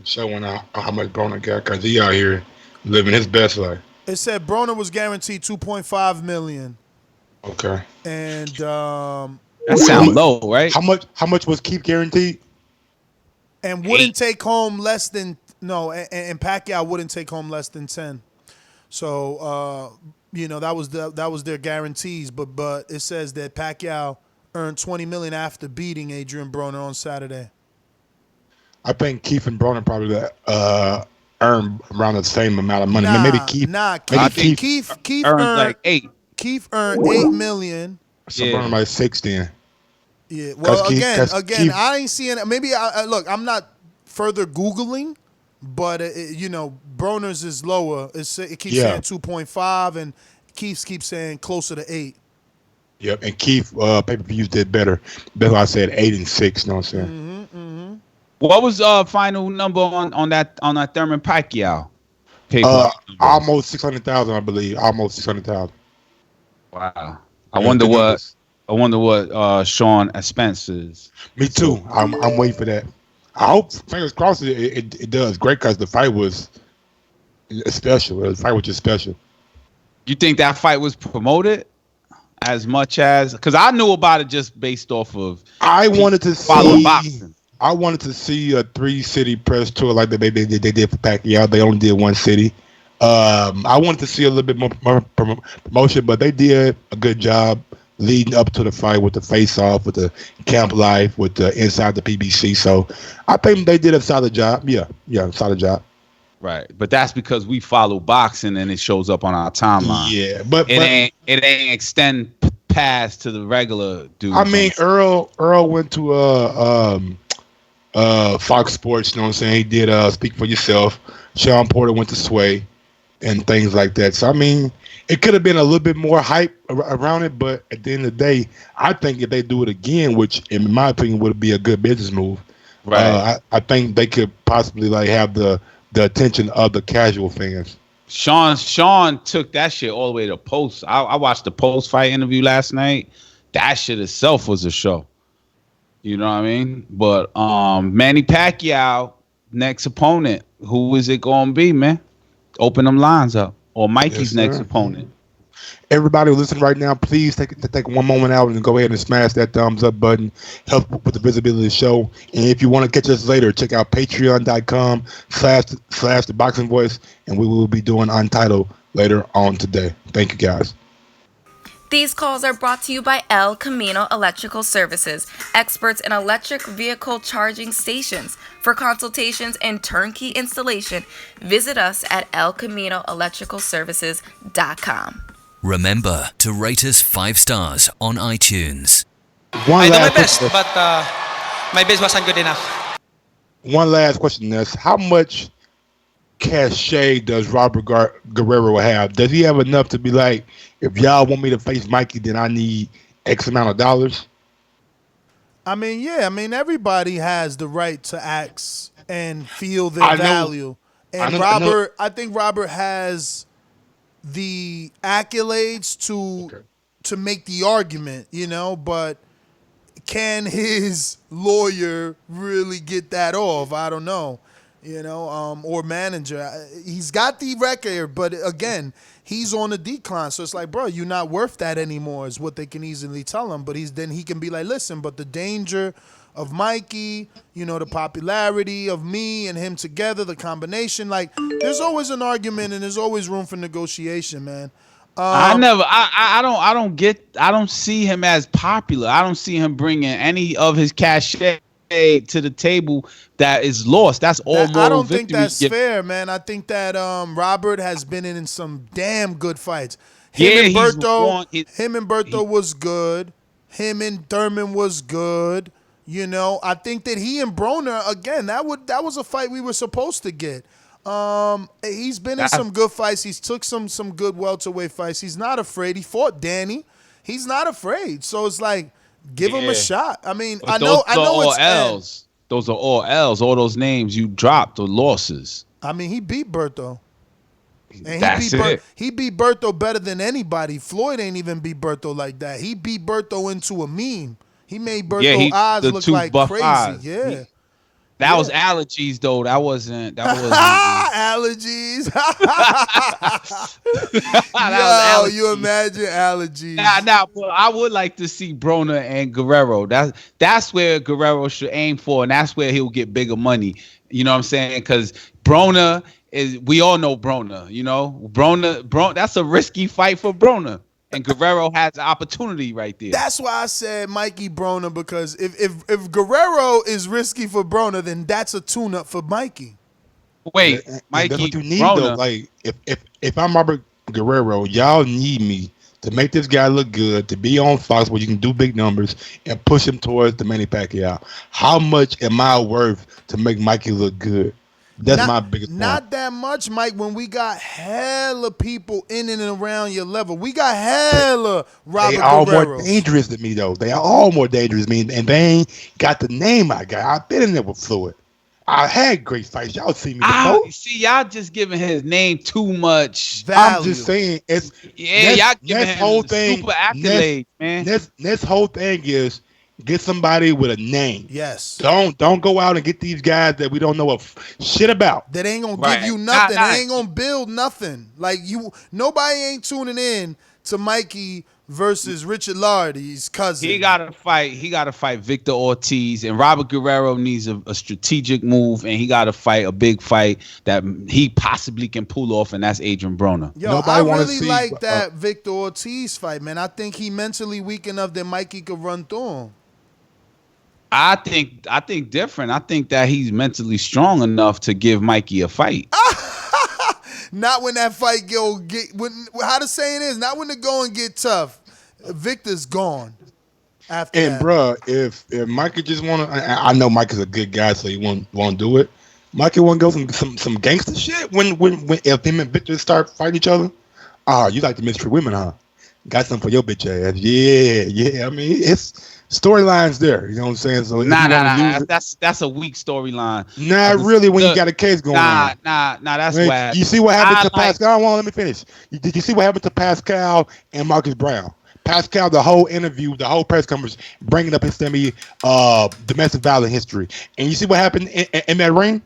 Showing out how much Broner got, because he out here living his best life. It said Broner was guaranteed $2.5 million. Okay. And that sounds low, right? How much was Keith guaranteed? And wouldn't take home less than and Pacquiao wouldn't take home less than 10. So you know, that was their guarantees, but it says that Pacquiao earned $20 million after beating Adrien Broner on Saturday. I think Keith and Broner probably earned around the same amount of money. Maybe Keith. Keith earned like 8. Keith earned $8 million. So Broner like 6 then. Yeah. Well, again, Keith, I ain't seeing. Maybe look. I'm not further Googling, but you know, Broner's is lower. It keeps saying 2.5, and Keith's keeps saying closer to 8. Yep, and Keith pay-per-views did better. That's why I said 8 and 6. You know what I'm saying? Mm-hmm. What was final number on that Thurman Pacquiao? Almost 600,000, I believe. Almost 600,000. Wow. I wonder what Sean Spence is. Me too. I'm waiting for that. I hope, fingers crossed, it does great, because the fight was special. The fight was just special. You think that fight was promoted as much as? Because I knew about it just based off of. I wanted to follow boxing. I wanted to see a 3-city press tour like they did for Pacquiao. They only did 1 city. I wanted to see a little bit more promotion, but they did a good job leading up to the fight with the face-off, with the camp life, with the inside the PBC. So I think they did a solid job. Yeah, solid job. Right, but that's because we follow boxing and it shows up on our timeline. Yeah, but it ain't extend past to the regular dude. I mean, Errol went to Fox Sports. You know what I'm saying? He did Speak for Yourself. Sean Porter went to Sway and things like that. So I mean, it could have been a little bit more hype around it, but at the end of the day, I think if they do it again, which in my opinion would be a good business move, right? I think they could possibly like have the attention of the casual fans. Sean took that shit all the way to Post. I watched the Post fight interview last night. That shit itself was a show. You know what I mean? But Manny Pacquiao, next opponent, who is it going to be, man? open them lines up. Or Mikey's Yes, next sir. opponent. Everybody who listen right now, please take one moment out and go ahead and smash that thumbs up button. Help with the visibility of the show. And if you want to catch us later, check out patreon.com/the Boxing Voice, and we will be doing Untitled later on today. Thank you, guys. These calls are brought to you by El Camino Electrical Services, experts in electric vehicle charging stations. For consultations and turnkey installation, visit us at elcaminoelectricalservices.com. Remember to rate us 5 stars on iTunes. I do my best, but my best wasn't good enough. One last question, Ness. How much cachet does Robert Guerrero have? Does he have enough to be like, if y'all want me to face Mikey, then I need X amount of dollars? I mean, yeah. I mean, everybody has the right to ask and feel their value. And I think Robert has the accolades to make the argument, you know, but can his lawyer really get that off? I don't know, you know, or manager. He's got the record, but again, he's on a decline. So it's like, bro, you're not worth that anymore is what they can easily tell him. But then he can be like, listen, but the danger of Mikey, you know, the popularity of me and him together, the combination, like there's always an argument and there's always room for negotiation, man. I don't see him as popular. I don't see him bringing any of his cachet to the table that is lost. That's all moral I don't think victories that's fair, man. I think that Robert has been in some damn good fights. Him and Berto was good. Him and Thurman was good. You know, I think that he and Broner, again, that was a fight we were supposed to get. He's been in some good fights. He's took some good welterweight fights. He's not afraid. He fought Danny. He's not afraid. So it's like, give him a shot. I mean, But I know it's L's. Those are all L's. All those names you dropped are losses. I mean, he beat Berto. And he beat Berto better than anybody. Floyd ain't even beat Berto like that. He beat Berto into a meme. He made Berto's eyes look like crazy. Eyes. Yeah. That was allergies, though. That wasn't allergies. Yo, you imagine allergies. Nah, but I would like to see Broner and Guerrero. That's where Guerrero should aim for, and that's where he'll get bigger money. You know what I'm saying? Because Broner we all know Broner, you know? Broner, that's a risky fight for Broner. And Guerrero has an opportunity right there. That's why I said Mikey Broner, because if Guerrero is risky for Broner, then that's a tune-up for Mikey. Wait, Mikey, that's what you need, though. Like, if I'm Robert Guerrero, y'all need me to make this guy look good, to be on Fox where you can do big numbers and push him towards the Manny Pacquiao. How much am I worth to make Mikey look good? That's my biggest point. Not that much, Mike, when we got hella people in and around your level. We got hella Robert Guerrero. They all more dangerous than me, though. They are all more dangerous than me, and they ain't got the name I got. I've been in there with Floyd. I had great fights. Y'all see me before. See, y'all just giving his name too much value. I'm just saying. Y'all giving him whole thing, super accolades, man. This whole thing is get somebody with a name. Yes. Don't go out and get these guys that we don't know a shit about. That ain't gonna give you nothing. They ain't gonna build nothing. Like nobody ain't tuning in to Mikey versus Richard Lardy's cousin. He gotta fight Victor Ortiz, and Robert Guerrero needs a strategic move, and he gotta fight a big fight that he possibly can pull off, and that's Adrien Broner. Yo, I really like that Victor Ortiz fight, man. I think he mentally weak enough that Mikey could run through him. I think different. I think that he's mentally strong enough to give Mikey a fight. Not when that fight how the saying is, not when the going get tough. Victor's gone after that. And bruh, if Mikey just wanna, I know Mikey's a good guy, so he won't do it. Mikey wanna go some gangster shit when if him and Victor start fighting each other. You like to mistreat women, huh? Got something for your bitch ass. Yeah. I mean, it's storylines there. You know what I'm saying? So nah. That's a weak storyline. Not really when you got a case going on. Nah. That's why. You see what happened to Pascal? Let me finish. Did you see what happened to Pascal and Marcus Brown? Pascal, the whole interview, the whole press conference, bringing up his domestic violence history. And you see what happened in that ring?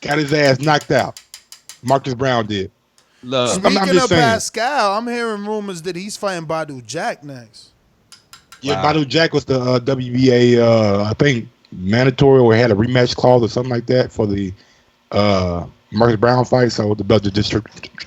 Got his ass knocked out. Marcus Brown did. Look, I'm Speaking just of saying. Pascal, I'm hearing rumors that he's fighting Badu Jack next. Yeah, Wow. Badu Jack was the WBA, I think, mandatory or had a rematch clause or something like that for the Marcus Brown fight. So the belt just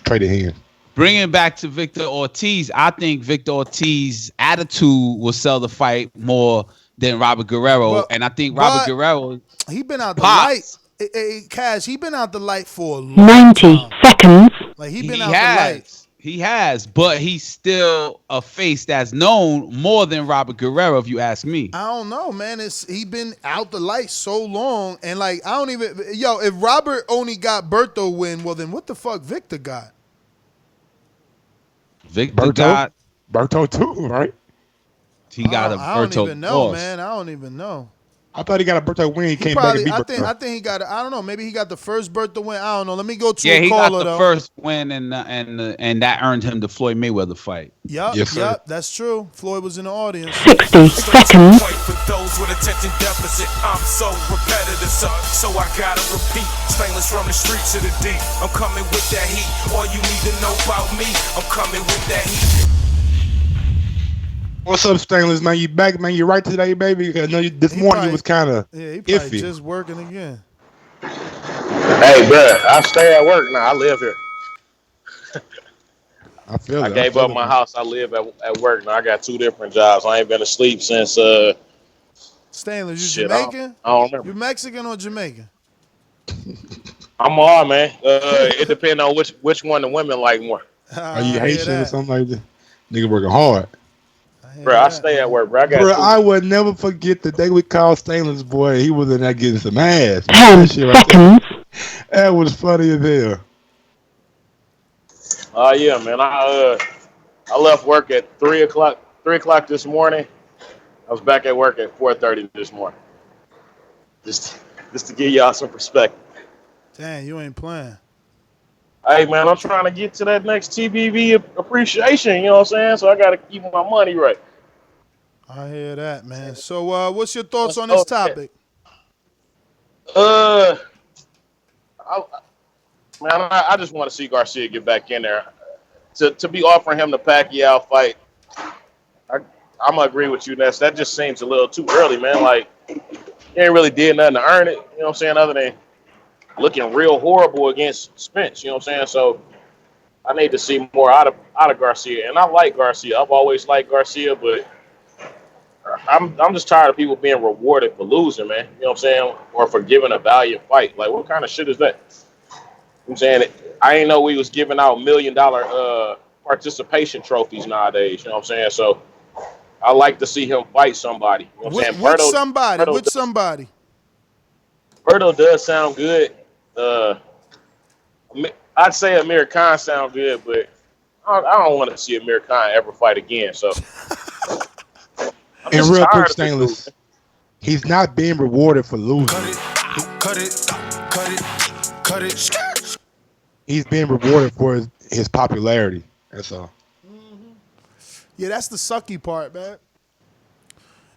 traded hands. Bringing back to Victor Ortiz, I think Victor Ortiz's attitude will sell the fight more than Robert Guerrero, and I think Robert Guerrero. He been out the Pops. light. Cash, he been out the light for a long 90 time. seconds. Like he been He out the light. He has, but he's still a face that's known more than Robert Guerrero, if you ask me. I don't know, man. He been out the light so long, and like I don't even. Yo, if Robert only got Berto win, well then what the fuck Victor got? Victor got Berto too, right? He got a I don't Berto even know, loss. man. I don't even know. I thought he got a Berto win. He came Probably, back and beat Berto. I think he got. I don't know. Maybe he got the first Berto win. I don't know. Let me go to Yeah, a he caller got the though. first win, and that earned him the Floyd Mayweather fight. Yup, Yes, sir. yup, that's true. Floyd was in the audience. 60 seconds. For those with attention deficit, I'm so repetitive, so I gotta repeat. Stainless from the street to the deep. I'm coming with that heat. All you need to know about me, I'm coming with that heat. What's up, Stainless, man? You back, man? You right today, baby? I know this morning you was kind of he probably iffy. just working again. Hey, bro, I stay at work now. I live here. I feel I it. gave up my house. I live at work now. I got 2 different jobs. I ain't been asleep since Stainless, you shit, Jamaican? I don't remember. You Mexican or Jamaican? I'm all, man. It depends on which one the women like more. Are you Haitian or something like that? Nigga working hard. Bro, I stay at work, bro. I got Bro, 2. I would never forget the day we called Stainless boy. He was in there getting some ass. 10 That shit right there. That was funny as hell. Yeah, man. I left work at 3:00 this morning. I was back at work at 4:30 this morning. Just to give y'all some perspective. Damn, you ain't playing. Hey, man, I'm trying to get to that next TBV appreciation, you know what I'm saying? So I got to keep my money right. I hear that, man. So what's your thoughts on this topic? I just want to see Garcia get back in there. To be offering him the Pacquiao fight, I'm going to agree with you, Ness. That just seems a little too early, man. Like, he ain't really did nothing to earn it, you know what I'm saying, other than looking real horrible against Spence, you know what I'm saying? So I need to see more out of Garcia. And I like Garcia. I've always liked Garcia, but I'm just tired of people being rewarded for losing, man. You know what I'm saying? Or for giving a valiant fight. Like, what kind of shit is that? I'm saying, I ain't know we was giving out $1 million participation trophies nowadays. You know what I'm saying? So I like to see him fight somebody. You know what I'm saying? Which somebody? Berto does sound good. I'd say Amir Khan sound good, but I don't want to see Amir Khan ever fight again. So, And real quick, Stainless, he's not being rewarded for losing. Cut it. He's being rewarded for his popularity. That's all. Yeah, that's the sucky part, man.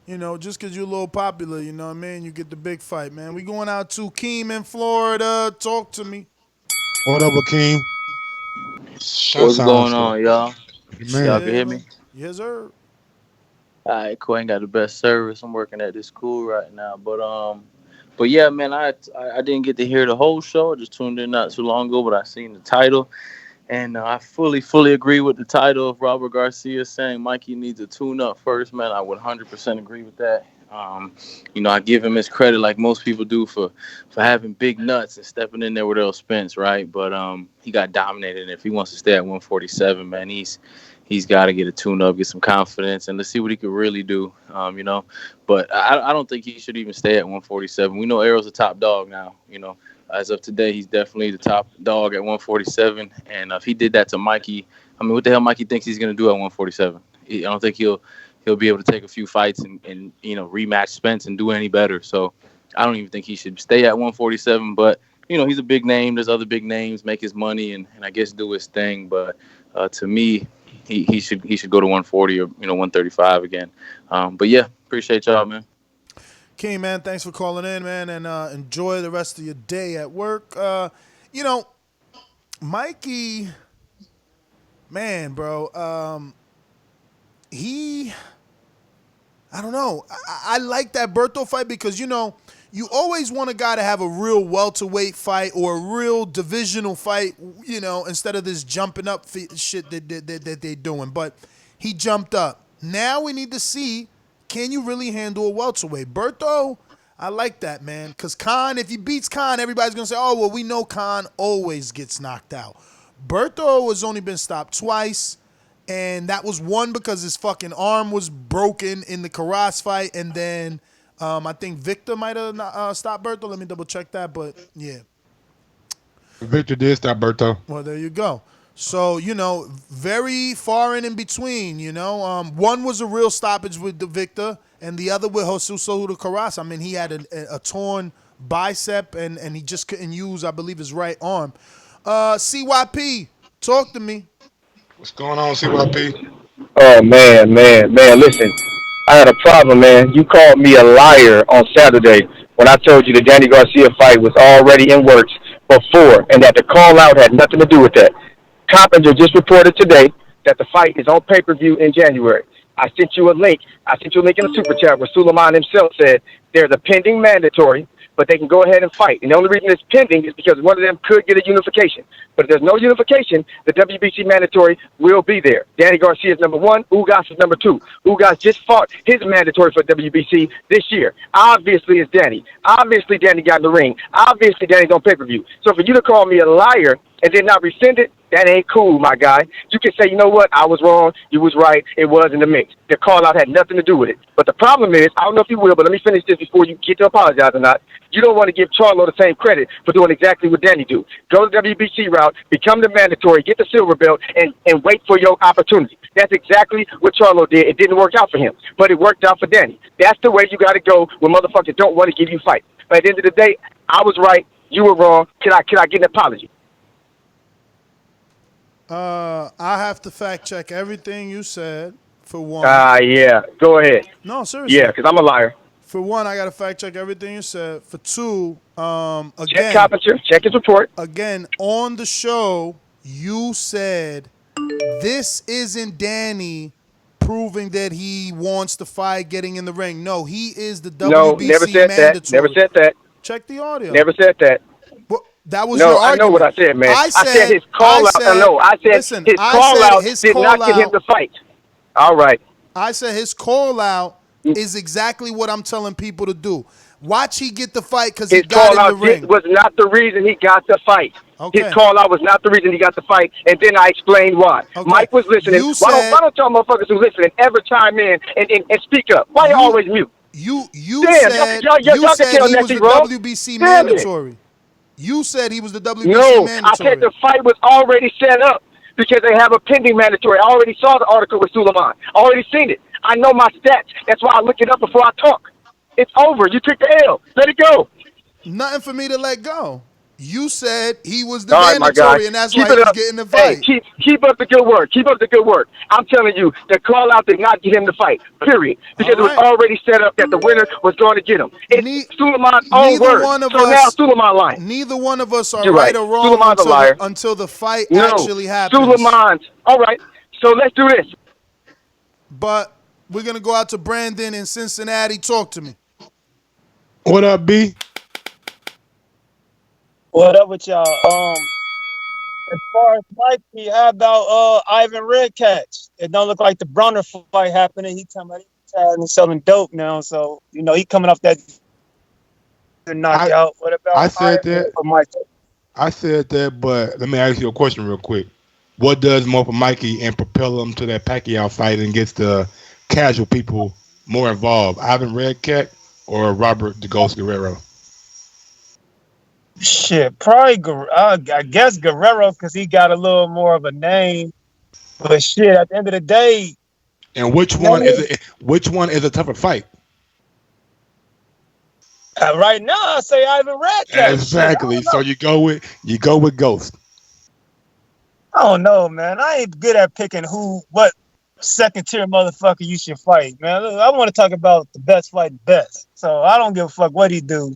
You know, just because you're a little popular, you know what I mean? You get the big fight, man. We going out to Keem in Florida. Talk to me. What up, Akeem? What's going on, y'all? Y'all can hear me? Yes, sir. All right, cool. I ain't got the best service. I'm working at this school right now, but yeah, man, I didn't get to hear the whole show. I just tuned in not too long ago, but I seen the title, and I fully agree with the title of Robert Garcia saying Mikey needs a tune-up first, man. I would 100% agree with that. You know, I give him his credit like most people do for having big nuts and stepping in there with Errol Spence, right? But he got dominated, and if he wants to stay at 147, man, he's got to get a tune-up, get some confidence, and let's see what he could really do, you know. But I don't think he should even stay at 147. We know Errol's the top dog now, you know. As of today, he's definitely the top dog at 147. And if he did that to Mikey, I mean, what the hell Mikey thinks he's going to do at 147? I don't think he'll be able to take a few fights and you know, rematch Spence and do any better. So I don't even think he should stay at 147. But, you know, he's a big name. There's other big names, make his money and I guess do his thing. But to me, he should go to 140 or, you know, 135 again. But yeah, appreciate y'all, man. King, man, thanks for calling in, man, and enjoy the rest of your day at work. You know, Mikey, man, bro, I don't know. I like that Berto fight because, you know, you always want a guy to have a real welterweight fight or a real divisional fight, you know, instead of this jumping up shit that they're doing. But he jumped up. Now we need to see, can you really handle a welterweight? Berto, I like that, man. Because Khan, if he beats Khan, everybody's going to say, oh, well, we know Khan always gets knocked out. Berto has only been stopped twice. And that was one because his fucking arm was broken in the Karras fight. And then I think Victor might have stopped Berto. Let me double check that. But yeah. Victor did stop Berto. Well, there you go. So, you know, very far in between, you know. One was a real stoppage with the Victor and the other with Jesus Cejudo Karras. I mean, he had a torn bicep and he just couldn't use, I believe, his right arm. CYP, talk to me. What's going on, CYP? Oh, man. Listen, I had a problem, man. You called me a liar on Saturday when I told you the Danny Garcia fight was already in works before and that the call-out had nothing to do with that. Coppinger just reported today that the fight is on pay-per-view in January. I sent you a link. I sent you a link in the super chat where Suleiman himself said there's a pending mandatory, but they can go ahead and fight. And the only reason it's pending is because one of them could get a unification. But if there's no unification, the WBC mandatory will be there. Danny Garcia is number one. Ugas is number two. Ugas just fought his mandatory for WBC this year. Obviously, it's Danny. Obviously, Danny got in the ring. Obviously, Danny's on pay-per-view. So for you to call me a liar and then not rescind it, that ain't cool, my guy. You can say, you know what, I was wrong, you was right, it was in the mix. The call-out had nothing to do with it. But the problem is, I don't know if you will, but let me finish this before you get to apologize or not. You don't want to give Charlo the same credit for doing exactly what Danny do. Go the WBC route, become the mandatory, get the silver belt, and wait for your opportunity. That's exactly what Charlo did. It didn't work out for him, but it worked out for Danny. That's the way you got to go when motherfuckers don't want to give you fight. But at the end of the day, I was right, you were wrong. Can I get an apology? I have to fact check everything you said, for one. Yeah. Go ahead. No, seriously. Yeah, because I'm a liar. For one, I got to fact check everything you said. For two, again. Check Coppinger. Check his report. Again, on the show, you said this isn't Danny proving that he wants to fight, getting in the ring. No, he is the WBC No, never said mandatory. that. Never said that. Check the audio. Never said that. That was your argument. I know what I said, man. I said his call out. Listen, his call out did not get him to fight. All right. I said his call out is exactly what I'm telling people to do. Watch he get the fight because he got in the ring. His call out was not the reason he got the fight. Okay. His call out was not the reason he got the fight, and then I explained why. Okay. Mike was listening. Why don't y'all motherfuckers who listening ever chime in and speak up? Why you always mute? You said he was the WBC mandatory. You said he was the WBC mandatory. No, I said the fight was already set up because they have a pending mandatory. I already saw the article with Suleiman. I already seen it. I know my stats. That's why I look it up before I talk. It's over. You took the L. Let it go. Nothing for me to let go. You said he was the mandatory, and that's why he was getting the fight. Hey, keep up the good work. Keep up the good work. I'm telling you, the call out did not get him the fight, period. Because it was already set up that the winner was going to get him. It's Suleiman's own word. Now Suleiman lying. Neither one of us are right or wrong until the fight actually happens. Suleiman's. All right, so let's do this. But we're going to go out to Brandon in Cincinnati. Talk to me. What up, B? What up with y'all? As far as Mikey, how about Ivan Redcatch? It don't look like the Broner fight happening. He talking about he's selling dope now, so you know he coming off that knockout. What about I said Ivan that. for Mikey? I said that, but let me ask you a question real quick. What does more for Mikey and propel him to that Pacquiao fight and gets the casual people more involved? Ivan Redcat or Robert the Ghost Guerrero? Shit, probably I guess Guerrero because he got a little more of a name. But shit, at the end of the day, and which one is a tougher fight? Right now, I say Ivan Redcat. Exactly. So you go with Ghost. I don't know, man. I ain't good at picking what second tier motherfucker you should fight, man. I want to talk about the best fight best. So I don't give a fuck what he do.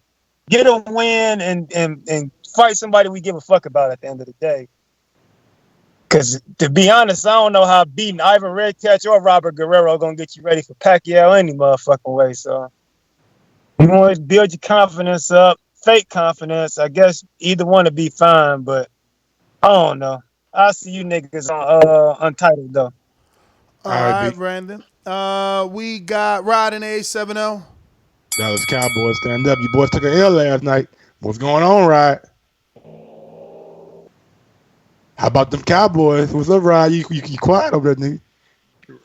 Get a win and fight somebody we give a fuck about at the end of the day. Because to be honest, I don't know how beating Ivan Redcatch or Robert Guerrero gonna get you ready for Pacquiao any motherfucking way. So you want to build your confidence up, fake confidence. I guess either one would be fine, but I don't know. I'll see you niggas on Untitled though. All right, Brandon. We got Rod and A70. Dallas Cowboys, stand up. You boys took an L last night. What's going on, Rod? How about them Cowboys? What's up, Rod? You quiet over there,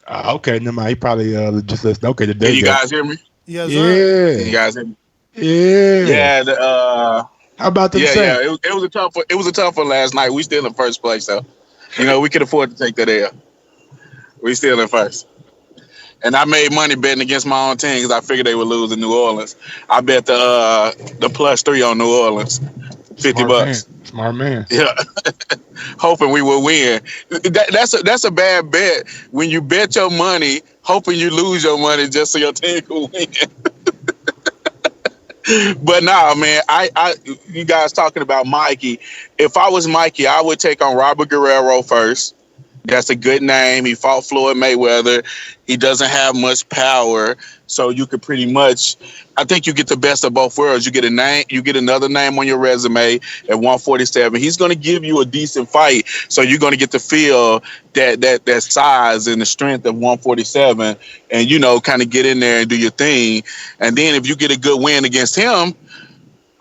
nigga? Okay, never mind. He probably just listened. Okay, Can you guys hear me? Yes, sir. Can you guys hear me? Yeah. Yeah. How about them Saints? Yeah. It was a tough one. It was a tough one last night. We still in first place, so we could afford to take that L. We still in first. And I made money betting against my own team because I figured they would lose in New Orleans. I bet the +3 on New Orleans, $50. Smart man. Yeah, hoping we will win. That's a bad bet when you bet your money, hoping you lose your money just so your team can win. But nah, man, you guys talking about Mikey. If I was Mikey, I would take on Robert Guerrero first. That's a good name. He fought Floyd Mayweather. He doesn't have much power, so you could pretty much. I think you get the best of both worlds. You get a name. You get another name on your resume at 147. He's going to give you a decent fight, so you're going to get to feel that size and the strength of 147, and kind of get in there and do your thing. And then if you get a good win against him,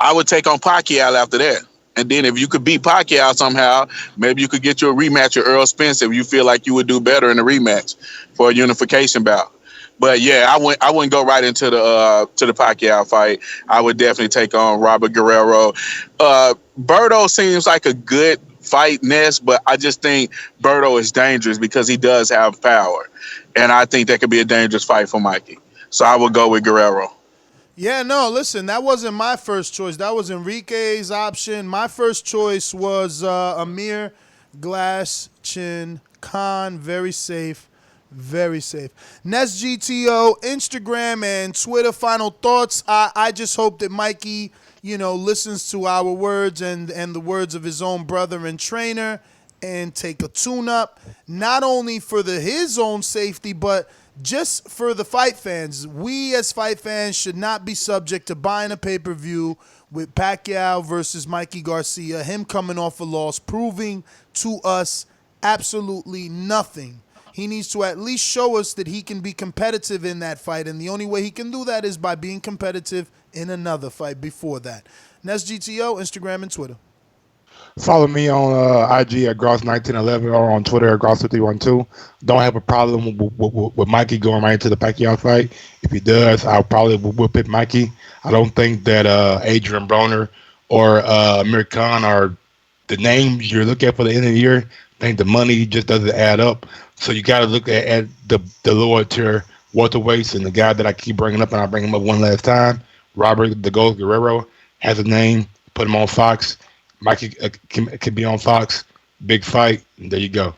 I would take on Pacquiao after that. And then if you could beat Pacquiao somehow, maybe you could get you a rematch with Errol Spence if you feel like you would do better in a rematch for a unification bout. But yeah, I wouldn't go right into the Pacquiao fight. I would definitely take on Robert Guerrero. Berto seems like a good fight, Ness, but I just think Berto is dangerous because he does have power. And I think that could be a dangerous fight for Mikey. So I would go with Guerrero. Yeah, no, listen, that wasn't my first choice. That was Enrique's option. My first choice was Amir Glass Chin Khan. Very safe. Very safe. Nest GTO, Instagram and Twitter, final thoughts. I just hope that Mikey, listens to our words and the words of his own brother and trainer and take a tune-up, not only for his own safety, but just for the fight fans. We as fight fans should not be subject to buying a pay-per-view with Pacquiao versus Mikey Garcia, him coming off a loss, proving to us absolutely nothing. He needs to at least show us that he can be competitive in that fight, and the only way he can do that is by being competitive in another fight before that. Nest GTO, Instagram and Twitter. Follow me on IG at Gross1911 or on Twitter at Gross5312. Don't have a problem with Mikey going right into the Pacquiao fight. If he does, I'll probably will pick Mikey. I don't think that Adrien Broner or Amir Khan are the names you're looking at for the end of the year. I think the money just doesn't add up. So you got to look at the lower tier welterweights, and the guy that I keep bringing up, and I'll bring him up one last time, Robert the Gold Guerrero, has a name. Put him on Fox. Mikey can be on Fox. Big fight. And there you go.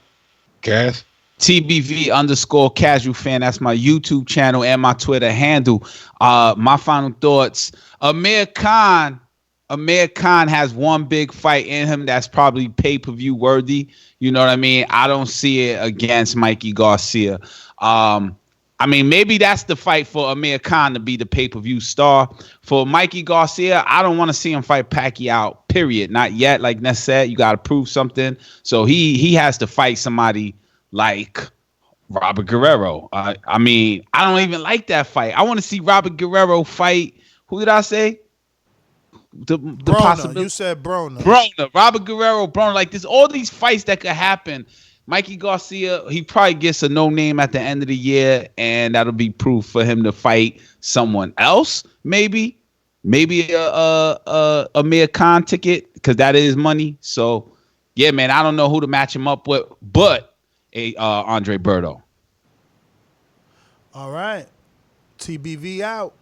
Cass? TBV_casual fan. That's my YouTube channel and my Twitter handle. My final thoughts. Amir Khan has one big fight in him that's probably pay-per-view worthy. You know what I mean? I don't see it against Mikey Garcia. Maybe that's the fight for Amir Khan to be the pay-per-view star. For Mikey Garcia, I don't want to see him fight Pacquiao, period. Not yet. Like Ness said, you got to prove something. So he has to fight somebody like Robert Guerrero. I don't even like that fight. I want to see Robert Guerrero fight. Who did I say? The Broner. possibility. You said Broner. Robert Guerrero, Broner. Like there's all these fights that could happen. Mikey Garcia, he probably gets a no name at the end of the year, and that'll be proof for him to fight someone else. Maybe a Amir Khan ticket, because that is money. So yeah, man, I don't know who to match him up with, but Andre Berto. All right, TBV out.